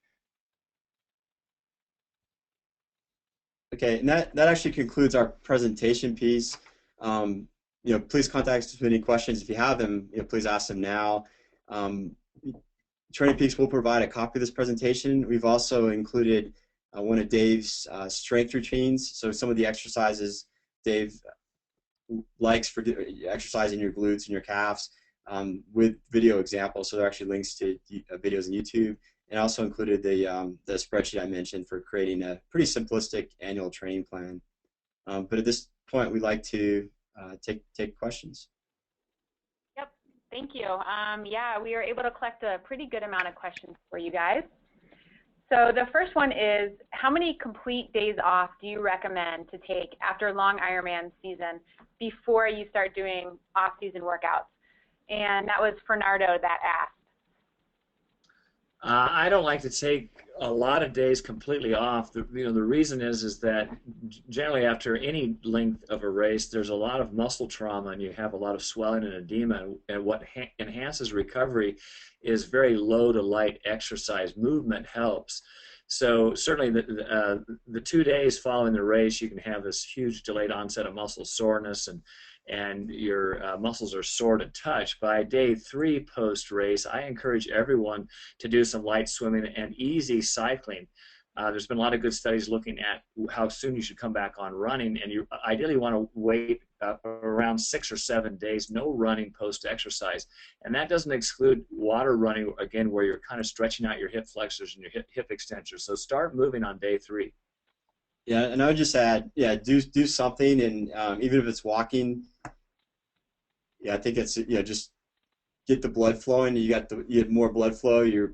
Okay, and that actually concludes our presentation piece. You know, please contact us with any questions if you have them. You know, please ask them now. TrainingPeaks will provide a copy of this presentation. We've also included one of Dave's strength routines. So some of the exercises Dave likes for exercising your glutes and your calves with video examples. So there are actually links to videos on YouTube. And also included the spreadsheet I mentioned for creating a pretty simplistic annual training plan. But at this point, we'd like to take questions. Yep, thank you. Yeah, we were able to collect a pretty good amount of questions for you guys. So the first one is, how many complete days off do you recommend to take after a long Ironman season before you start doing off-season workouts? And that was Fernando that asked. I don't like to take a lot of days completely off. The reason is that generally after any length of a race, there's a lot of muscle trauma and you have a lot of swelling and edema. And what enhances recovery is very low to light exercise. Movement helps. So certainly the 2 days following the race, you can have this huge delayed onset of muscle soreness and your muscles are sore to touch. By day 3 post-race, I encourage everyone to do some light swimming and easy cycling. There's been a lot of good studies looking at how soon you should come back on running, and you ideally want to wait around 6 or 7 days, no running post-exercise. And that doesn't exclude water running, again, where you're kind of stretching out your hip flexors and your hip extensors. So start moving on day 3. Yeah, and I would just add, yeah, do something, and even if it's walking, yeah, I think it's, you know, just get the blood flowing. You have more blood flow. You're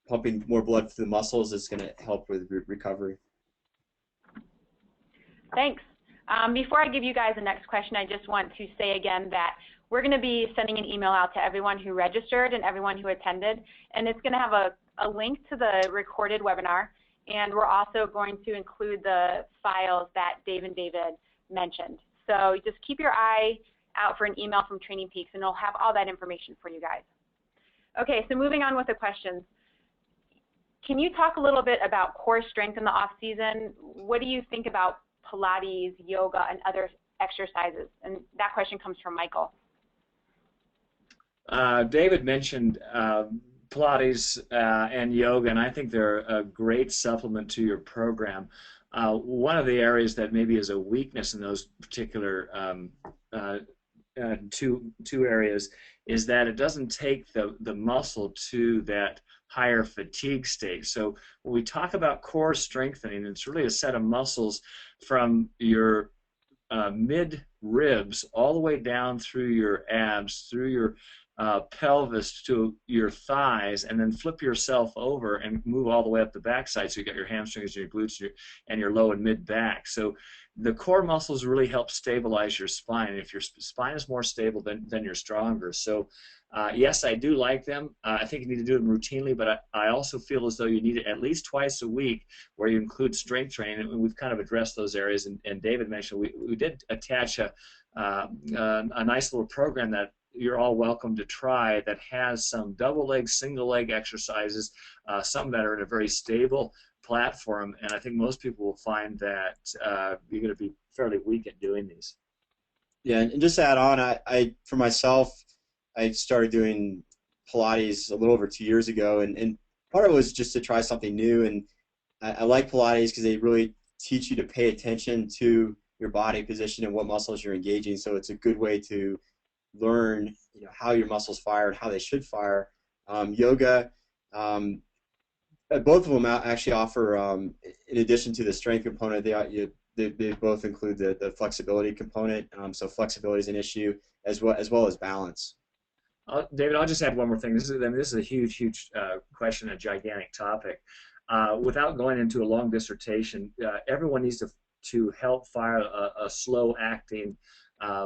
pumping more blood through the muscles. It's going to help with recovery. Thanks. Before I give you guys the next question, I just want to say again that we're going to be sending an email out to everyone who registered and everyone who attended, and it's going to have a link to the recorded webinar. And we're also going to include the files that Dave and David mentioned. So just keep your eye out for an email from TrainingPeaks, and it'll have all that information for you guys. Okay, so moving on with the questions. Can you talk a little bit about core strength in the off-season? What do you think about Pilates, yoga, and other exercises? And that question comes from Michael. David mentioned Pilates and yoga, and I think they're a great supplement to your program. One of the areas that maybe is a weakness in those particular two areas is that it doesn't take the muscle to that higher fatigue state. So when we talk about core strengthening, it's really a set of muscles from your mid ribs all the way down through your abs, through your pelvis to your thighs, and then flip yourself over and move all the way up the backside. So you got your hamstrings, your glutes, and your low and mid back. So the core muscles really help stabilize your spine. And if your spine is more stable, then you're stronger. So yes, I do like them. I think you need to do them routinely, but I also feel as though you need it at least twice a week where you include strength training, and we've kind of addressed those areas. And David mentioned we did attach a nice little program that you're all welcome to try that has some double leg, single leg exercises, some that are in a very stable platform, and I think most people will find that you're going to be fairly weak at doing these. Yeah, and just to add on, I for myself, I started doing Pilates a little over 2 years ago, and part of it was just to try something new, and I like Pilates because they really teach you to pay attention to your body position and what muscles you're engaging, so it's a good way to learn, you know, how your muscles fire and how they should fire. Yoga, both of them actually offer, in addition to the strength component, they both include the flexibility component. So flexibility is an issue as well as balance. David, I'll just add one more thing. This is a huge question, a gigantic topic. Without going into a long dissertation, everyone needs to help fire a slow-acting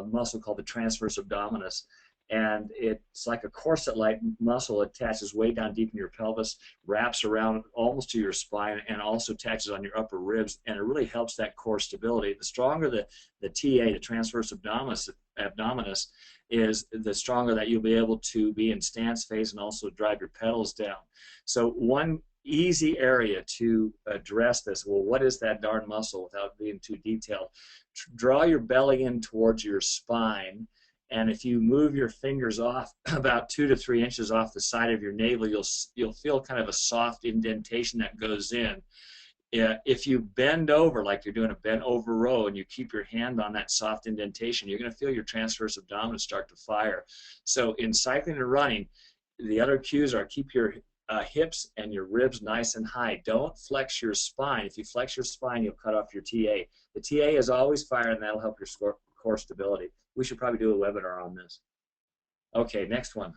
muscle called the transverse abdominis. And it's like a corset-like muscle. It attaches way down deep in your pelvis, wraps around almost to your spine, and also attaches on your upper ribs, and it really helps that core stability. The stronger the TA, the transverse abdominis, is, the stronger that you'll be able to be in stance phase and also drive your pedals down. So one easy area to address this, well, what is that darn muscle without being too detailed? Draw your belly in towards your spine, and if you move your fingers off about 2 to 3 inches off the side of your navel, you'll feel kind of a soft indentation that goes in. If you bend over like you're doing a bent over row and you keep your hand on that soft indentation, you're going to feel your transverse abdominis start to fire. So in cycling and running, the other cues are keep your hips and your ribs nice and high. Don't flex your spine. If you flex your spine, you'll cut off your TA. The TA is always fire, and that'll help your core stability. We should probably do a webinar on this. Okay, next one.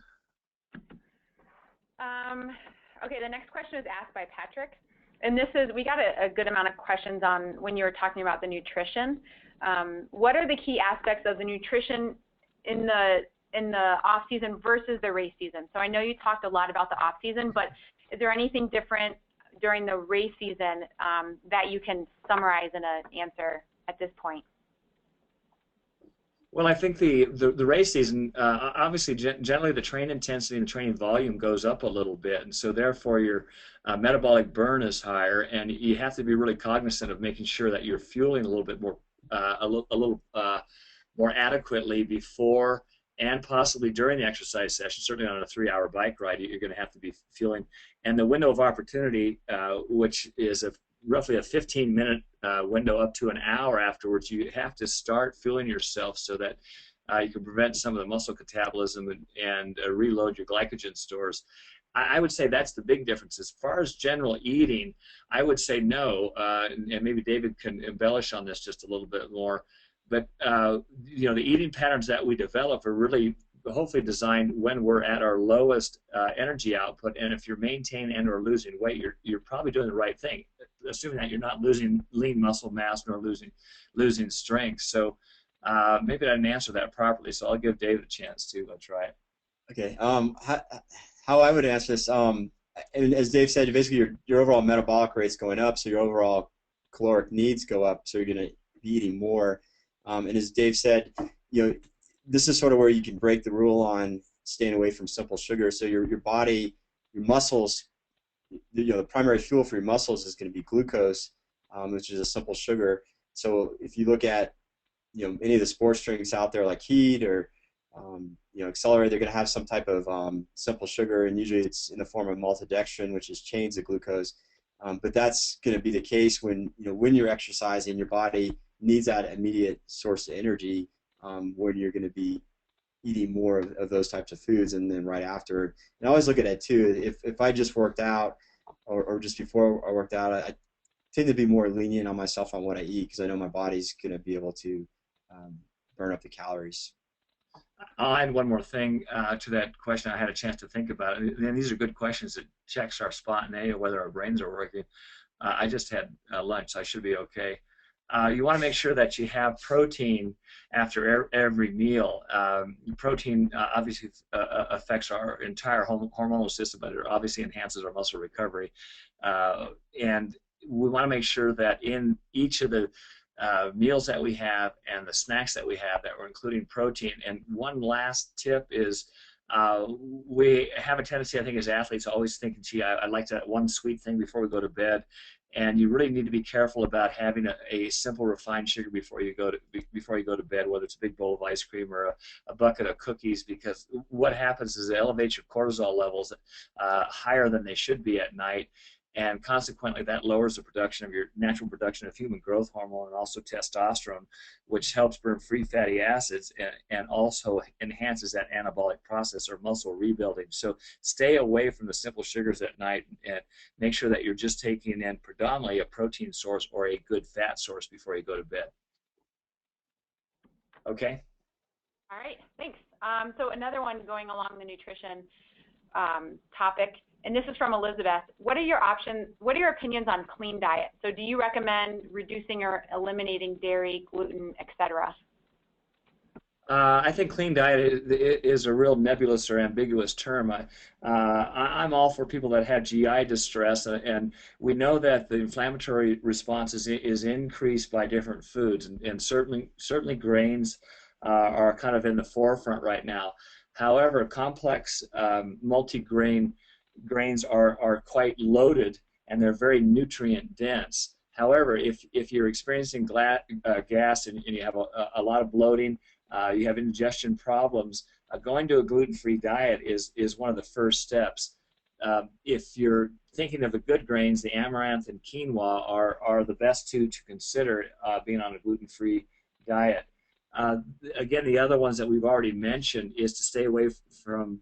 Okay, the next question is asked by Patrick. And this is, we got a good amount of questions on when you were talking about the nutrition. What are the key aspects of the nutrition in the off season versus the race season? So I know you talked a lot about the off season, but is there anything different during the race season that you can summarize in an answer at this point? Well, I think the race season, obviously, generally the train intensity and the training volume goes up a little bit, and so therefore your metabolic burn is higher, and you have to be really cognizant of making sure that you're fueling a little bit more, a little more adequately before and possibly during the exercise session. Certainly on a 3-hour bike ride, you're going to have to be fueling, and the window of opportunity, which is roughly a 15-minute window up to an hour afterwards, you have to start fueling yourself so that you can prevent some of the muscle catabolism and reload your glycogen stores. I would say that's the big difference. As far as general eating, I would say no, and maybe David can embellish on this just a little bit more, but you know, the eating patterns that we develop are really hopefully designed when we're at our lowest energy output, and if you're maintaining and or losing weight, you're probably doing the right thing, assuming that you're not losing lean muscle mass nor losing strength. So maybe I didn't answer that properly, so I'll give David a chance to try it. Okay. How I would answer this, and as Dave said, basically your overall metabolic rate's going up, so your overall caloric needs go up, so you're going to be eating more. And as Dave said, you know, this is sort of where you can break the rule on staying away from simple sugar. So your body, your muscles, you know, the primary fuel for your muscles is going to be glucose, which is a simple sugar. So if you look at, you know, any of the sports drinks out there like Heat or you know, Accelerate, they're going to have some type of simple sugar, and usually it's in the form of maltodextrin, which is chains of glucose. But that's going to be the case when, you know, when you're exercising, your body needs that immediate source of energy when you're going to be eating more of those types of foods, and then right after. And I always look at it too. If I just worked out or just before I worked out, I tend to be more lenient on myself on what I eat because I know my body's going to be able to burn up the calories. I'll add one more thing to that question. I had a chance to think about it, and these are good questions that checks our spontaneity, whether our brains are working. I just had lunch, so I should be okay. You want to make sure that you have protein after every meal. Protein obviously affects our entire hormonal system, but it obviously enhances our muscle recovery. And we want to make sure that in each of the meals that we have and the snacks that we have that we're including protein. And one last tip is we have a tendency, I think, as athletes, always thinking, gee, I'd like that one sweet thing before we go to bed. And you really need to be careful about having a simple refined sugar before you go to bed, whether it's a big bowl of ice cream or a bucket of cookies, because what happens is it elevates your cortisol levels higher than they should be at night, and consequently that lowers the production of your natural production of human growth hormone and also testosterone, which helps burn free fatty acids and also enhances that anabolic process or muscle rebuilding. So stay away from the simple sugars at night and make sure that you're just taking in predominantly a protein source or a good fat source before you go to bed. Okay? All right, thanks. So another one going along the nutrition topic. And this is from Elizabeth. What are your options? What are your opinions on clean diet? So do you recommend reducing or eliminating dairy, gluten, etc.? I think clean diet is a real nebulous or ambiguous term. I'm all for people that have GI distress, and we know that the inflammatory response is increased by different foods, and certainly grains are kind of in the forefront right now. However, complex multi-grain grains are quite loaded, and they're very nutrient dense. However, if you're experiencing gas and you have a lot of bloating, you have indigestion problems, going to a gluten-free diet is one of the first steps. If you're thinking of the good grains, the amaranth and quinoa are the best two to consider being on a gluten-free diet. Again, the other ones that we've already mentioned is to stay away from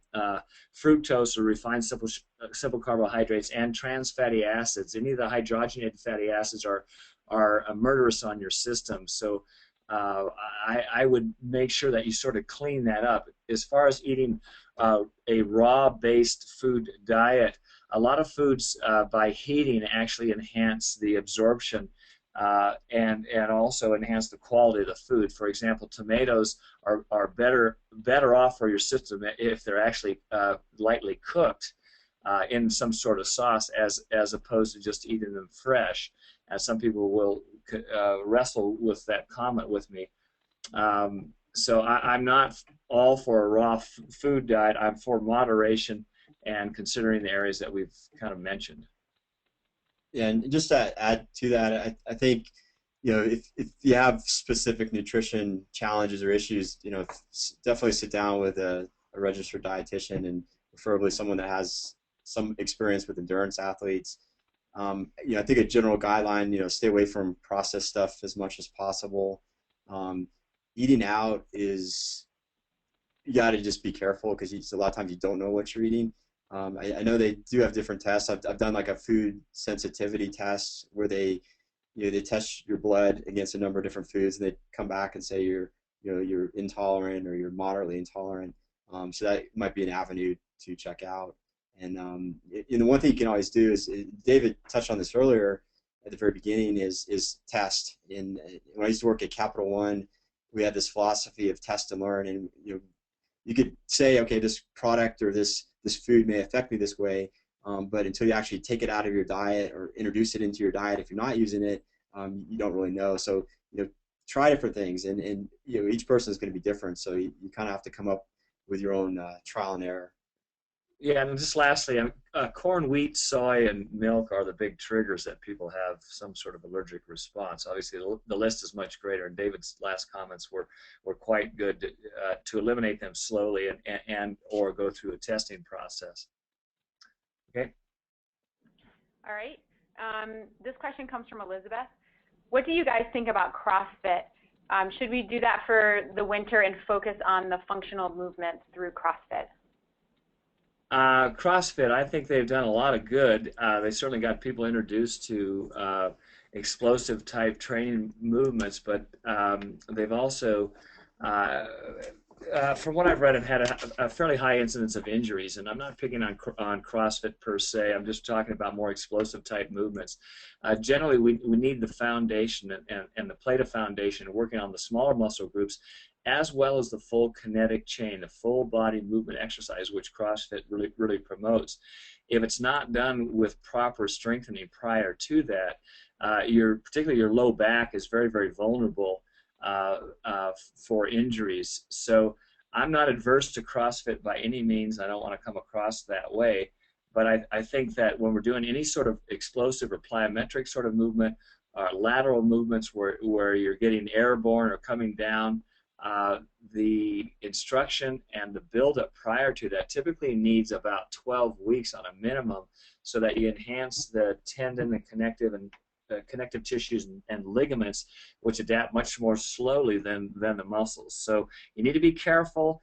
fructose or refined simple carbohydrates and trans fatty acids. Any of the hydrogenated fatty acids are murderous on your system. So I would make sure that you sort of clean that up. As far as eating a raw-based food diet, a lot of foods by heating actually enhance the absorption and also enhance the quality of the food. For example, tomatoes are better off for your system if they're actually lightly cooked in some sort of sauce as opposed to just eating them fresh. As some people will wrestle with that comment with me. So I'm not all for a raw food diet. I'm for moderation and considering the areas that we've kind of mentioned. Yeah, and just to add to that, I think, if you have specific nutrition challenges or issues, definitely sit down with a registered dietitian, and preferably someone that has some experience with endurance athletes. I think a general guideline, stay away from processed stuff as much as possible. Eating out you got to just be careful because a lot of times you don't know what you're eating. I know they do have different tests. I've done like a food sensitivity test where they test your blood against a number of different foods, and they come back and say you're intolerant or you're moderately intolerant. So that might be an avenue to check out. And the one thing you can always do is, David touched on this earlier at the very beginning, is test. And when I used to work at Capital One, we had this philosophy of test and learn. And you could say, okay, this product or this food may affect me this way, but until you actually take it out of your diet or introduce it into your diet, if you're not using it, you don't really know. So try different things, and each person is going to be different. So you kind of have to come up with your own trial and error. Yeah, and just lastly, corn, wheat, soy, and milk are the big triggers that people have some sort of allergic response. Obviously, the list is much greater, and David's last comments were quite good to eliminate them slowly and or go through a testing process. Okay. All right. This question comes from Elizabeth. What do you guys think about CrossFit? Should we do that for the winter and focus on the functional movements through CrossFit? CrossFit, I think they've done a lot of good. They certainly got people introduced to explosive type training movements, but they've also, from what I've read, have had a fairly high incidence of injuries. And I'm not picking on CrossFit per se. I'm just talking about more explosive type movements. Generally, we need the foundation and the plate of foundation, working on the smaller muscle groups, as well as the full kinetic chain, the full body movement exercise, which CrossFit really promotes. If it's not done with proper strengthening prior to that, particularly your low back is very vulnerable for injuries. So I'm not adverse to CrossFit by any means. I don't want to come across that way, but I think that when we're doing any sort of explosive or plyometric sort of movement, lateral movements where you're getting airborne or coming down, the instruction and the build-up prior to that typically needs about 12 weeks on a minimum, so that you enhance the tendon and connective tissues and ligaments, which adapt much more slowly than the muscles. So you need to be careful.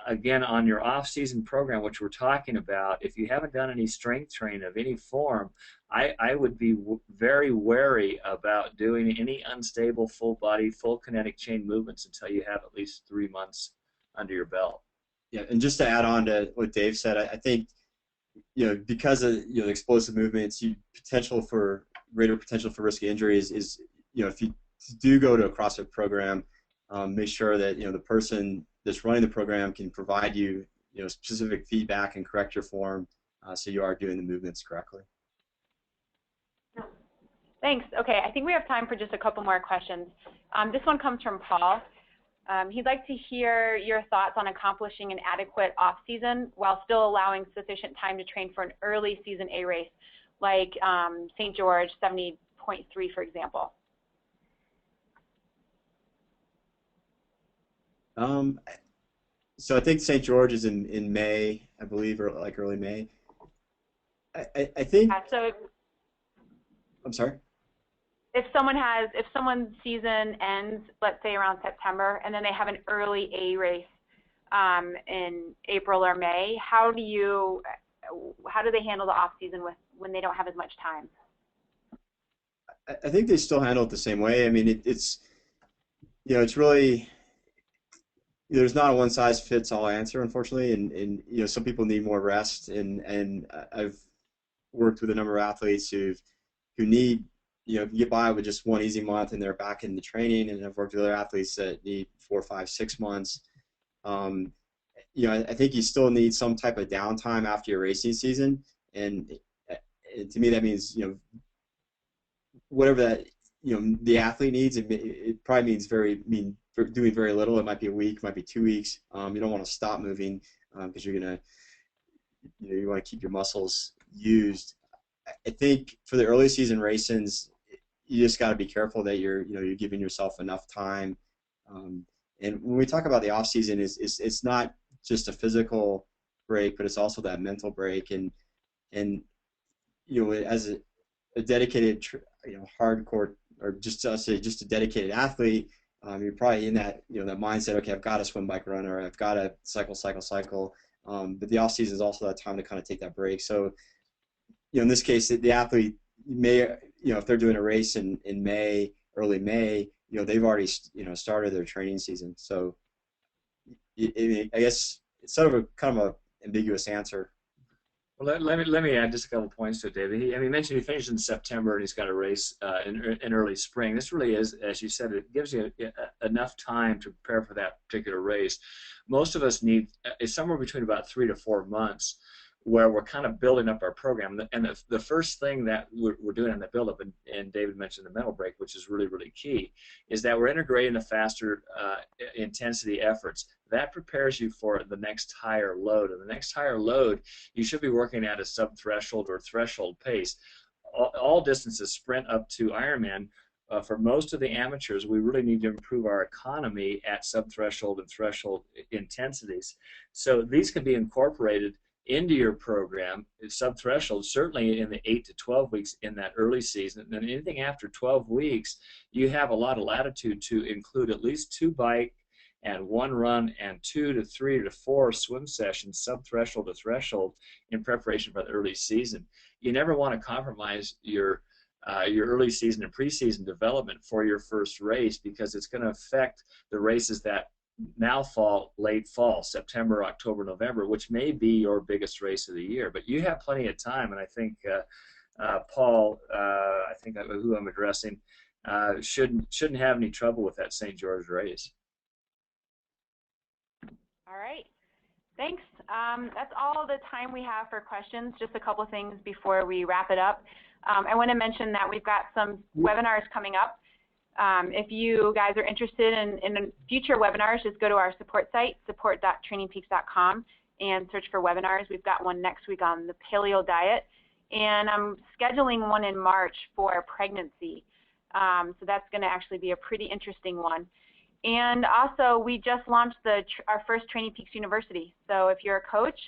Again, on your off-season program, which we're talking about, if you haven't done any strength training of any form, I would be very wary about doing any unstable full body, full kinetic chain movements until you have at least 3 months under your belt. Yeah, and just to add on to what Dave said, I think because of the explosive movements, greater potential for risky injuries is if you do go to a CrossFit program, make sure that the person that's running the program can provide you specific feedback and correct your form, so you are doing the movements correctly. Thanks. Okay, I think we have time for just a couple more questions. This one comes from Paul. He'd like to hear your thoughts on accomplishing an adequate off-season while still allowing sufficient time to train for an early season A race, like St. George 70.3, for example. So I think St. George is in May, I believe, or like early May. I think. I'm sorry. If someone's season ends, let's say around September, and then they have an early A race in April or May, how do they handle the off season when they don't have as much time? I think they still handle it the same way. I mean, it's really, there's not a one size fits all answer, unfortunately, and some people need more rest, and I've worked with a number of athletes who need get by with just one easy month and they're back in the training, and I've worked with other athletes that need 4, 5, 6 months. I think you still need some type of downtime after your racing season, and to me that means whatever that the athlete needs. It probably means doing very little. It might be a week, it might be 2 weeks. You don't want to stop moving because you're gonna you want to keep your muscles used. I think for the early season races, you just got to be careful that you're giving yourself enough time. And when we talk about the off season, it's not just a physical break, but it's also that mental break. And as a dedicated hardcore, or just a dedicated athlete, you're probably in that that mindset. Okay, I've got to swim, bike, run, or I've got to cycle. But the off season is also that time to kind of take that break. So in this case, the athlete may, if they're doing a race in May, early May, they've already, started their training season. So I guess it's sort of a kind of a ambiguous answer. Well, let me add just a couple points to it, David. He mentioned he finished in September and he's got a race in early spring. This really is, as you said, it gives you enough time to prepare for that particular race. Most of us need somewhere between about 3 to 4 months, where we're kind of building up our program. And the first thing that we're doing in the build-up, and David mentioned the mental break, which is really, really key, is that we're integrating the faster intensity efforts. That prepares you for the next higher load. And the next higher load, you should be working at a sub-threshold or threshold pace. All distances sprint up to Ironman. For most of the amateurs, we really need to improve our economy at sub-threshold and threshold intensities. So these can be incorporated into your program, sub-threshold, certainly in the 8 to 12 weeks in that early season. And anything after 12 weeks, you have a lot of latitude to include at least 2 bike and 1 run and 2 to 3 to 4 swim sessions, sub-threshold to threshold, in preparation for the early season. You never want to compromise your early season and preseason development for your first race, because it's going to affect the races that now fall, late fall, September, October, November, which may be your biggest race of the year. But you have plenty of time, and I think Paul, I think who I'm addressing, shouldn't have any trouble with that St. George race. All right, thanks. That's all the time we have for questions. Just a couple things before we wrap it up. I want to mention that we've got some webinars coming up. If you guys are interested in future webinars, just go to our support site, support.trainingpeaks.com, and search for webinars. We've got one next week on the paleo diet, and I'm scheduling one in March for pregnancy. So that's going to actually be a pretty interesting one. And also, we just launched our first TrainingPeaks University. So if you're a coach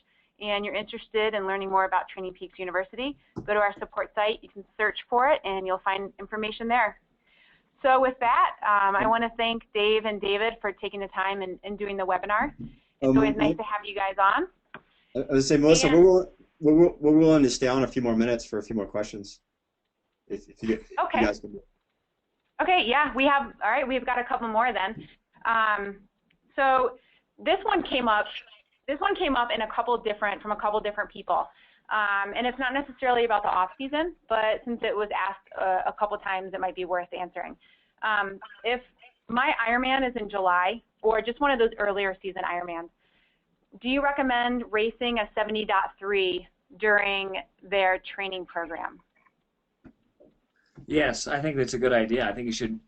and you're interested in learning more about TrainingPeaks University, go to our support site. You can search for it, and you'll find information there. So with that, I want to thank Dave and David for taking the time and doing the webinar. It's always nice to have you guys on. I was saying, Melissa, we're willing to stay on a few more minutes for a few more questions. If you guys can do it. Okay, yeah, we have. All right, we've got a couple more then. So this one came up. This one came up in from a couple different people. And it's not necessarily about the off season, but since it was asked a couple times, it might be worth answering. If my Ironman is in July, or just one of those earlier season Ironmans, do you recommend racing a 70.3 during their training program? Yes, I think that's a good idea. I think you should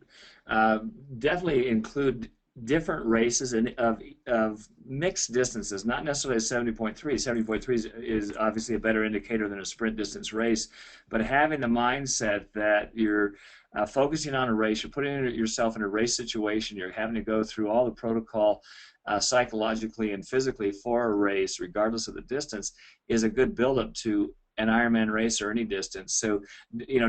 definitely include different races of mixed distances, not necessarily 70.3. 70.3 is obviously a better indicator than a sprint distance race, but having the mindset that you're focusing on a race, you're putting yourself in a race situation, you're having to go through all the protocol psychologically and physically for a race, regardless of the distance, is a good build-up to an Ironman race or any distance. So,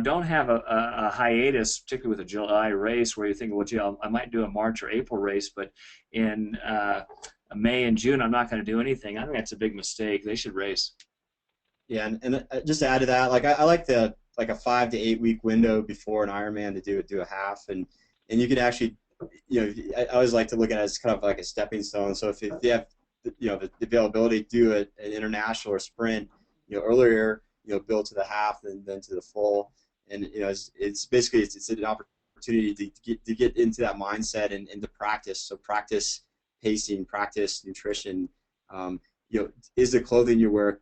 don't have a hiatus, particularly with a July race, where you think, well, gee, I might do a March or April race, but in May and June, I'm not going to do anything. I think that's a big mistake. They should race. Yeah, and just to add to that, like I like a 5 to 8 week window before an Ironman to do a half, and you can actually, I always like to look at it as kind of like a stepping stone. So if you have, the availability to do an international or sprint, earlier, build to the half and then to the full, and it's basically it's an opportunity to get into that mindset and to practice. So practice pacing, practice nutrition. Is the clothing you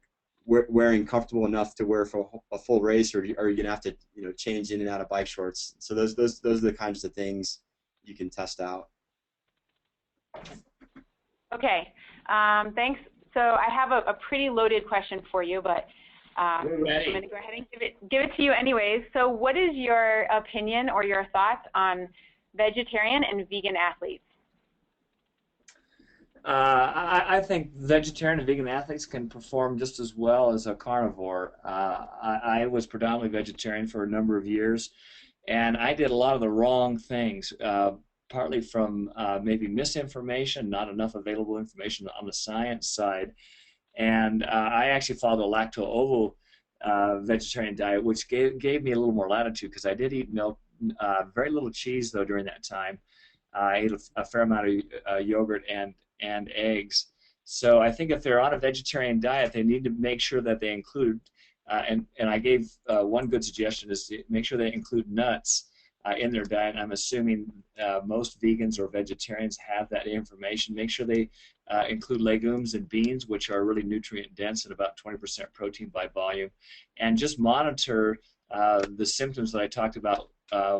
wearing comfortable enough to wear for a full race, or are you gonna have to change in and out of bike shorts? So those are the kinds of things you can test out. Okay, thanks. So I have a pretty loaded question for you, but I'm going to go ahead and give it to you anyways. So what is your opinion or your thoughts on vegetarian and vegan athletes? I think vegetarian and vegan athletes can perform just as well as a carnivore. I was predominantly vegetarian for a number of years, and I did a lot of the wrong things, partly from maybe misinformation, not enough available information on the science side. And I actually followed a lacto-ovo vegetarian diet, which gave me a little more latitude, because I did eat milk, very little cheese, though, during that time. I ate a fair amount of yogurt and eggs. So I think if they're on a vegetarian diet, they need to make sure that they include, and I gave one good suggestion, is to make sure they include nuts in their diet. I'm assuming most vegans or vegetarians have that information. Make sure they include legumes and beans, which are really nutrient dense and about 20% protein by volume, and just monitor the symptoms that I talked about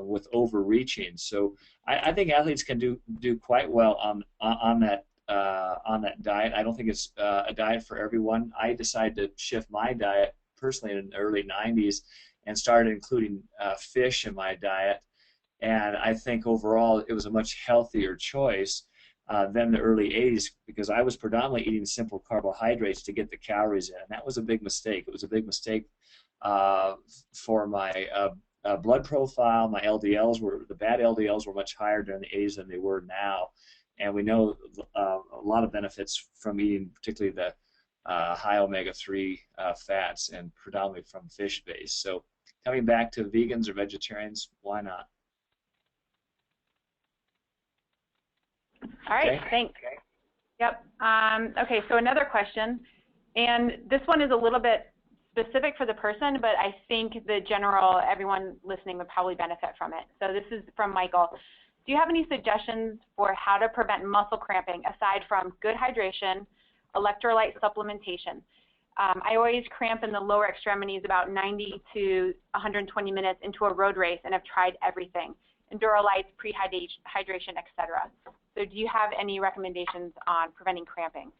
with overreaching. So I think athletes can do quite well on that diet. I don't think it's a diet for everyone. I decided to shift my diet personally in the early 90s and started including fish in my diet. And I think overall it was a much healthier choice than the early 80s, because I was predominantly eating simple carbohydrates to get the calories in, and that was a big mistake. It was a big mistake for my blood profile. My the bad LDLs were much higher during the 80s than they were now, and we know a lot of benefits from eating, particularly the high omega-3 fats, and predominantly from fish base. So coming back to vegans or vegetarians, why not? All right, okay. Thanks. Yep. Okay, so another question, and this one is a little bit specific for the person, but I think everyone listening would probably benefit from it. So this is from Michael. Do you have any suggestions for how to prevent muscle cramping aside from good hydration, electrolyte supplementation? I always cramp in the lower extremities about 90 to 120 minutes into a road race and have tried everything, Endurolights, pre-hydration, etc. So do you have any recommendations on preventing cramping?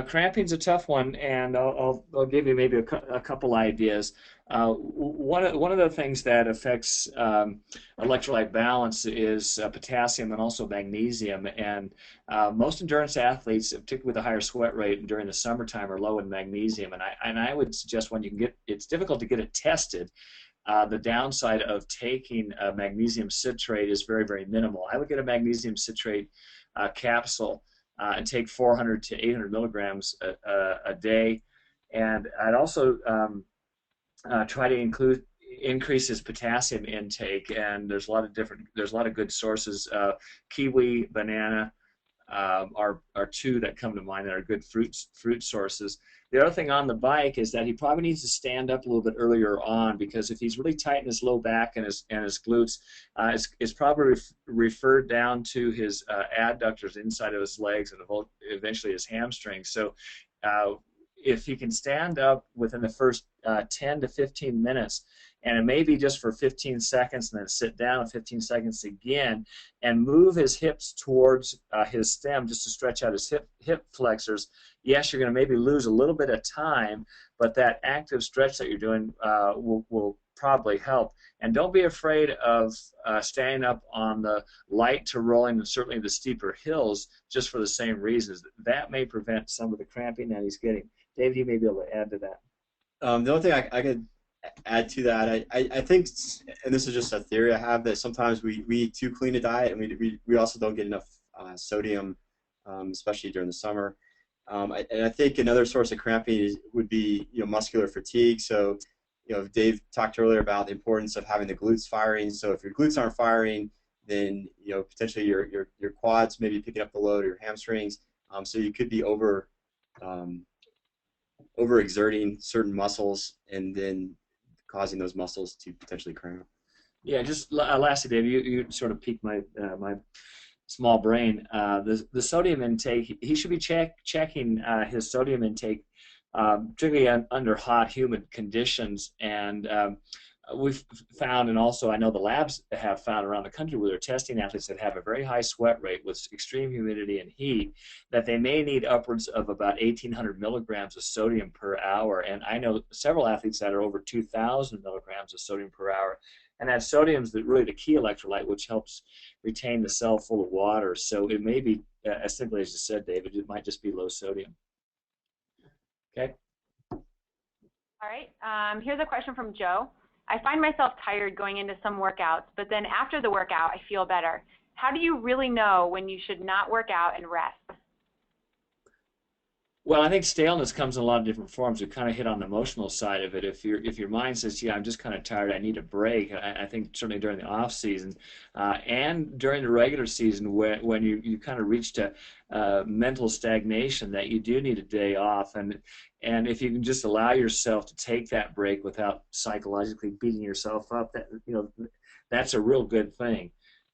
Cramping's a tough one, and I'll give you maybe a couple ideas. One of the things that affects electrolyte balance is potassium and also magnesium, and most endurance athletes, particularly with a higher sweat rate during the summertime, are low in magnesium, and I would suggest when you can it's difficult to get it tested. The downside of taking magnesium citrate is very, very minimal. I would get a magnesium citrate capsule and take 400 to 800 milligrams a day, and I'd also try to increase his potassium intake. And there's a lot of good sources: kiwi, banana, are two that come to mind that are good fruit sources. The other thing on the bike is that he probably needs to stand up a little bit earlier on, because if he's really tight in his low back and his glutes, it's probably referred down to his adductors inside of his legs and eventually his hamstrings. So if he can stand up within the first 10 to 15 minutes, and it may be just for 15 seconds and then sit down 15 seconds again, and move his hips towards his stem just to stretch out his hip flexors, yes, you're going to maybe lose a little bit of time, but that active stretch that you're doing will probably help. And don't be afraid of standing up on the light to rolling and certainly the steeper hills just for the same reasons. That may prevent some of the cramping that he's getting. Dave, you may be able to add to that. The only thing I could add to that, I think, and this is just a theory I have, that sometimes we eat too clean a diet, and we also don't get enough sodium, especially during the summer. And I think another source of cramping would be muscular fatigue. So Dave talked earlier about the importance of having the glutes firing. So if your glutes aren't firing, then potentially your quads may be picking up the load, or your hamstrings. So you could be overexerting certain muscles and then causing those muscles to potentially cramp. Yeah, just lastly, Dave, you sort of piqued my small brain. The sodium intake, he should be checking his sodium intake, particularly under hot, humid conditions. And we've found, and also I know the labs have found around the country where they're testing athletes that have a very high sweat rate with extreme humidity and heat, that they may need upwards of about 1,800 milligrams of sodium per hour. And I know several athletes that are over 2,000 milligrams of sodium per hour. And that sodium is really the key electrolyte, which helps retain the cell full of water. So it may be, as simply as you said, David, it might just be low sodium. Okay? All right. Here's a question from Joe. I find myself tired going into some workouts, but then after the workout, I feel better. How do you really know when you should not work out and rest? Well, I think staleness comes in a lot of different forms. We kind of hit on the emotional side of it. If your mind says, yeah, I'm just kind of tired, I need a break, I think certainly during the off season and during the regular season, when you kind of reach to mental stagnation, that you do need a day off. And if you can just allow yourself to take that break without psychologically beating yourself up, that's a real good thing.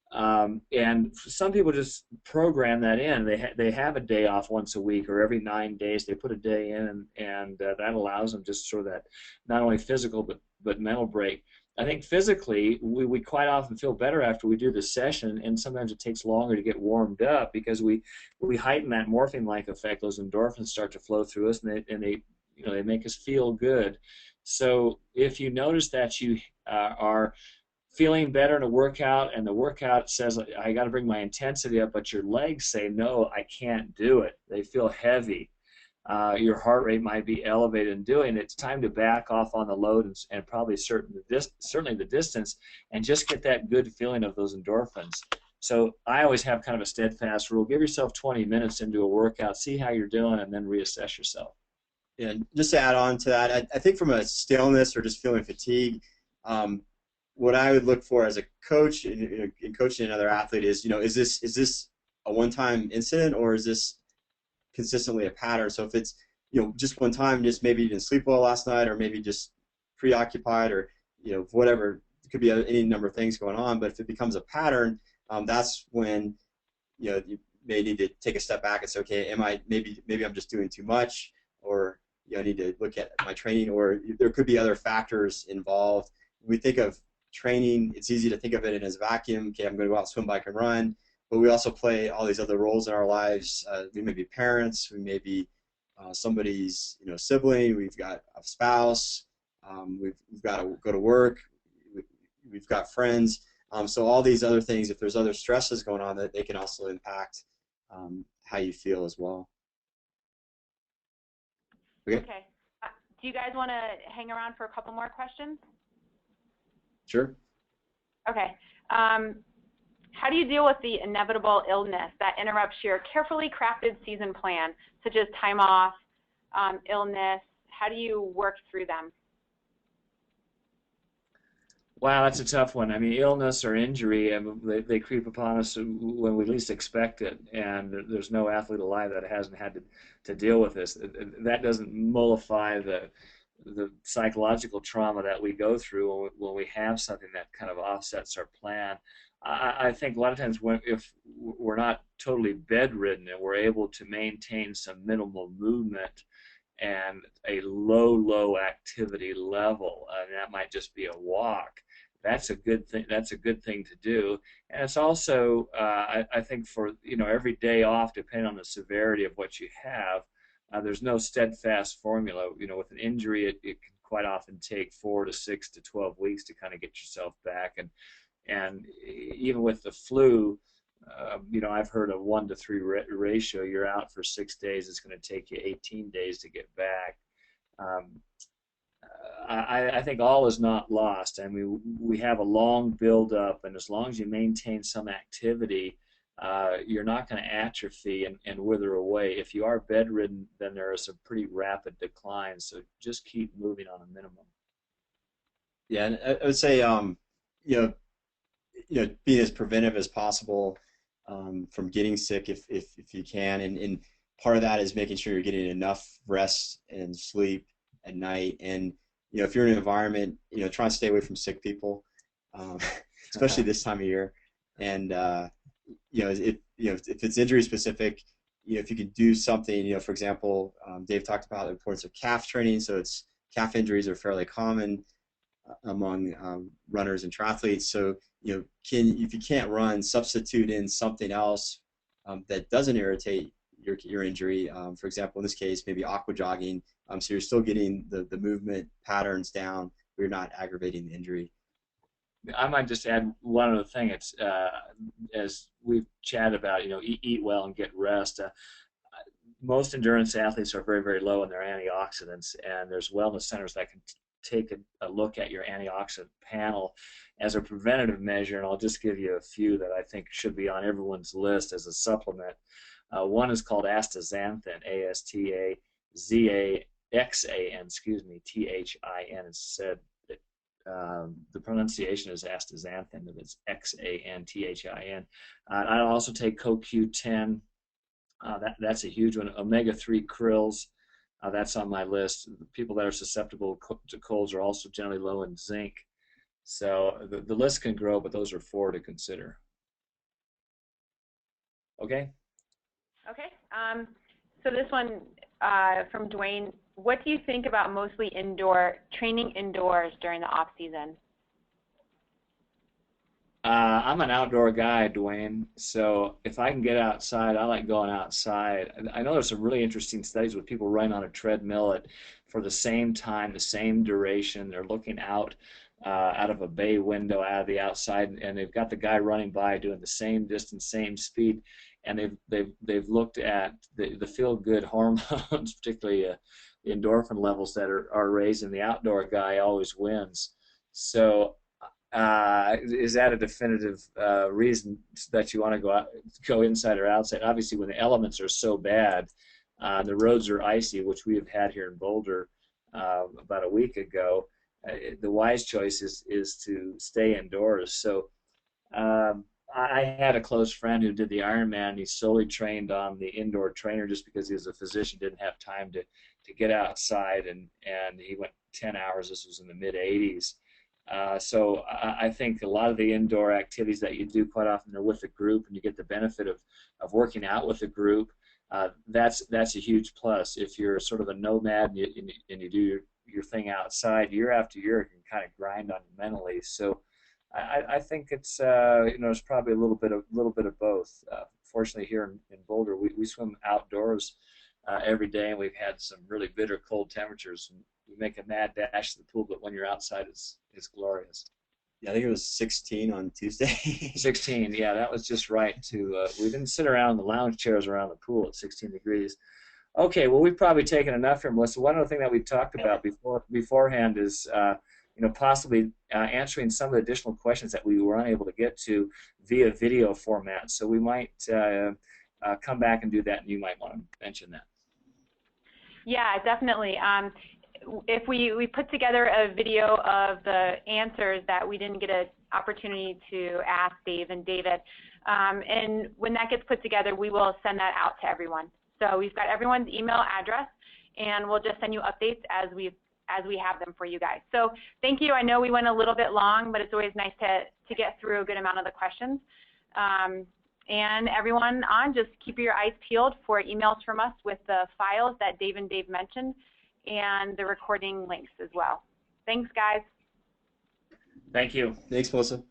And some people just program that in. They have a day off once a week, or every 9 days they put a day in, and that allows them just sort of that not only physical but mental break. I think physically we quite often feel better after we do the session, and sometimes it takes longer to get warmed up because we heighten that morphine-like effect. Those endorphins start to flow through us, and they make us feel good. So if you notice that you are feeling better in a workout, and the workout says, I got to bring my intensity up, but your legs say, no, I can't do it. They feel heavy. Your heart rate might be elevated in doing it. It's time to back off on the load and probably certainly the distance, and just get that good feeling of those endorphins. So I always have kind of a steadfast rule. Give yourself 20 minutes into a workout, see how you're doing, and then reassess yourself. Yeah, just to add on to that, I think from a staleness or just feeling fatigue, what I would look for as a coach in coaching another athlete is, is this a one-time incident, or is this consistently a pattern? So if it's, just one time, just maybe you didn't sleep well last night, or maybe just preoccupied, or, whatever, it could be any number of things going on. But if it becomes a pattern, that's when, you may need to take a step back and say, okay, maybe I'm just doing too much, or I need to look at my training, or there could be other factors involved. We think of training, it's easy to think of it as a vacuum. Okay, I'm going to go out, swim, bike, and run. But we also play all these other roles in our lives. We may be parents. We may be somebody's sibling. We've got a spouse. We've got to go to work. We've got friends. So all these other things, if there's other stresses going on, that they can also impact how you feel as well. Okay. Do you guys want to hang around for a couple more questions? Sure. Okay. How do you deal with the inevitable illness that interrupts your carefully crafted season plan, such as time off, illness? How do you work through them? Wow, that's a tough one. I mean, illness or injury, I mean, they creep upon us when we least expect it, and there's no athlete alive that hasn't had to deal with this. That doesn't mollify the psychological trauma that we go through when we have something that kind of offsets our plan. I think a lot of times if we're not totally bedridden and we're able to maintain some minimal movement and a low activity level, and that might just be a walk. That's a good thing. That's a good thing to do, and it's also, I think, for every day off, depending on the severity of what you have. There's no steadfast formula. With an injury, it can quite often take 4 to 6 to 12 weeks to kind of get yourself back, and even with the flu, I've heard a 1 to 3 ratio. You're out for 6 days. It's going to take you 18 days to get back. Um, I think all is not lost. I mean, we have a long build-up, and as long as you maintain some activity, you're not going to atrophy and wither away. If you are bedridden, then there is a pretty rapid decline. So just keep moving on a minimum. Yeah, and I would say, being as preventive as possible from getting sick if you can, and part of that is making sure you're getting enough rest and sleep at night, and if you're in an environment, try and stay away from sick people, um, especially this time of year, and if it's injury specific, if you could do something, for example, Dave talked about the importance of calf training, so calf injuries are fairly common among runners and triathletes. So if you can't run, substitute in something else that doesn't irritate your injury. For example, in this case, maybe aqua jogging. So you're still getting the movement patterns down, but you're not aggravating the injury. I might just add one other thing. It's as we've chatted about, eat well and get rest. Most endurance athletes are very, very low in their antioxidants, and there's wellness centers that can take a look at your antioxidant panel as a preventative measure, and I'll just give you a few that I think should be on everyone's list as a supplement. One is called astaxanthin, ASTAZAXAN, THIN. It's said the pronunciation is astaxanthin, but it's XANTHIN. I also take CoQ10. That's a huge one. Omega-3 krills. That's on my list. The people that are susceptible to colds are also generally low in zinc. So the list can grow, but those are 4 to consider. Okay? Okay. So this one from Dwayne, what do you think about mostly training indoors during the off season? I'm an outdoor guy, Dwayne, so if I can get outside, I like going outside. I know there's some really interesting studies with people running on a treadmill for the same time, the same duration. They're looking out of a bay window out of the outside, and they've got the guy running by doing the same distance, same speed, and they've looked at the feel-good hormones, particularly the endorphin levels that are raised, and the outdoor guy always wins. So is that a definitive reason that you want to go inside or outside? Obviously, when the elements are so bad, the roads are icy, which we have had here in Boulder about a week ago. The wise choice is to stay indoors. So I had a close friend who did the Ironman. He solely trained on the indoor trainer just because he was a physician, didn't have time to get outside, and he went 10 hours. This was in the mid-'80s. So I think a lot of the indoor activities that you do quite often are with a group, and you get the benefit of working out with a group. That's a huge plus. If you're sort of a nomad and you do your thing outside year after year, it can kind of grind on you mentally. So I think it's there's probably a little bit of both. Fortunately, here in Boulder, we swim outdoors every day, and we've had some really bitter cold temperatures. And we make a mad dash to the pool, but when you're outside, it's glorious. Yeah, I think it was 16 on Tuesday. 16, yeah, that was just right. We didn't sit around in the lounge chairs around the pool at 16 degrees. Okay, well, we've probably taken enough here, Melissa. One other thing that we talked about beforehand is possibly answering some of the additional questions that we were unable to get to via video format. So we might come back and do that, and you might want to mention that. Yeah, definitely. if we put together a video of the answers that we didn't get an opportunity to ask Dave and David, and when that gets put together, we will send that out to everyone. So we've got everyone's email address, and we'll just send you updates as we have them for you guys. So thank you. I know we went a little bit long, but it's always nice to get through a good amount of the questions. And everyone just keep your eyes peeled for emails from us with the files that Dave and Dave mentioned and the recording links as well. Thanks, guys. Thank you. Thanks, Melissa.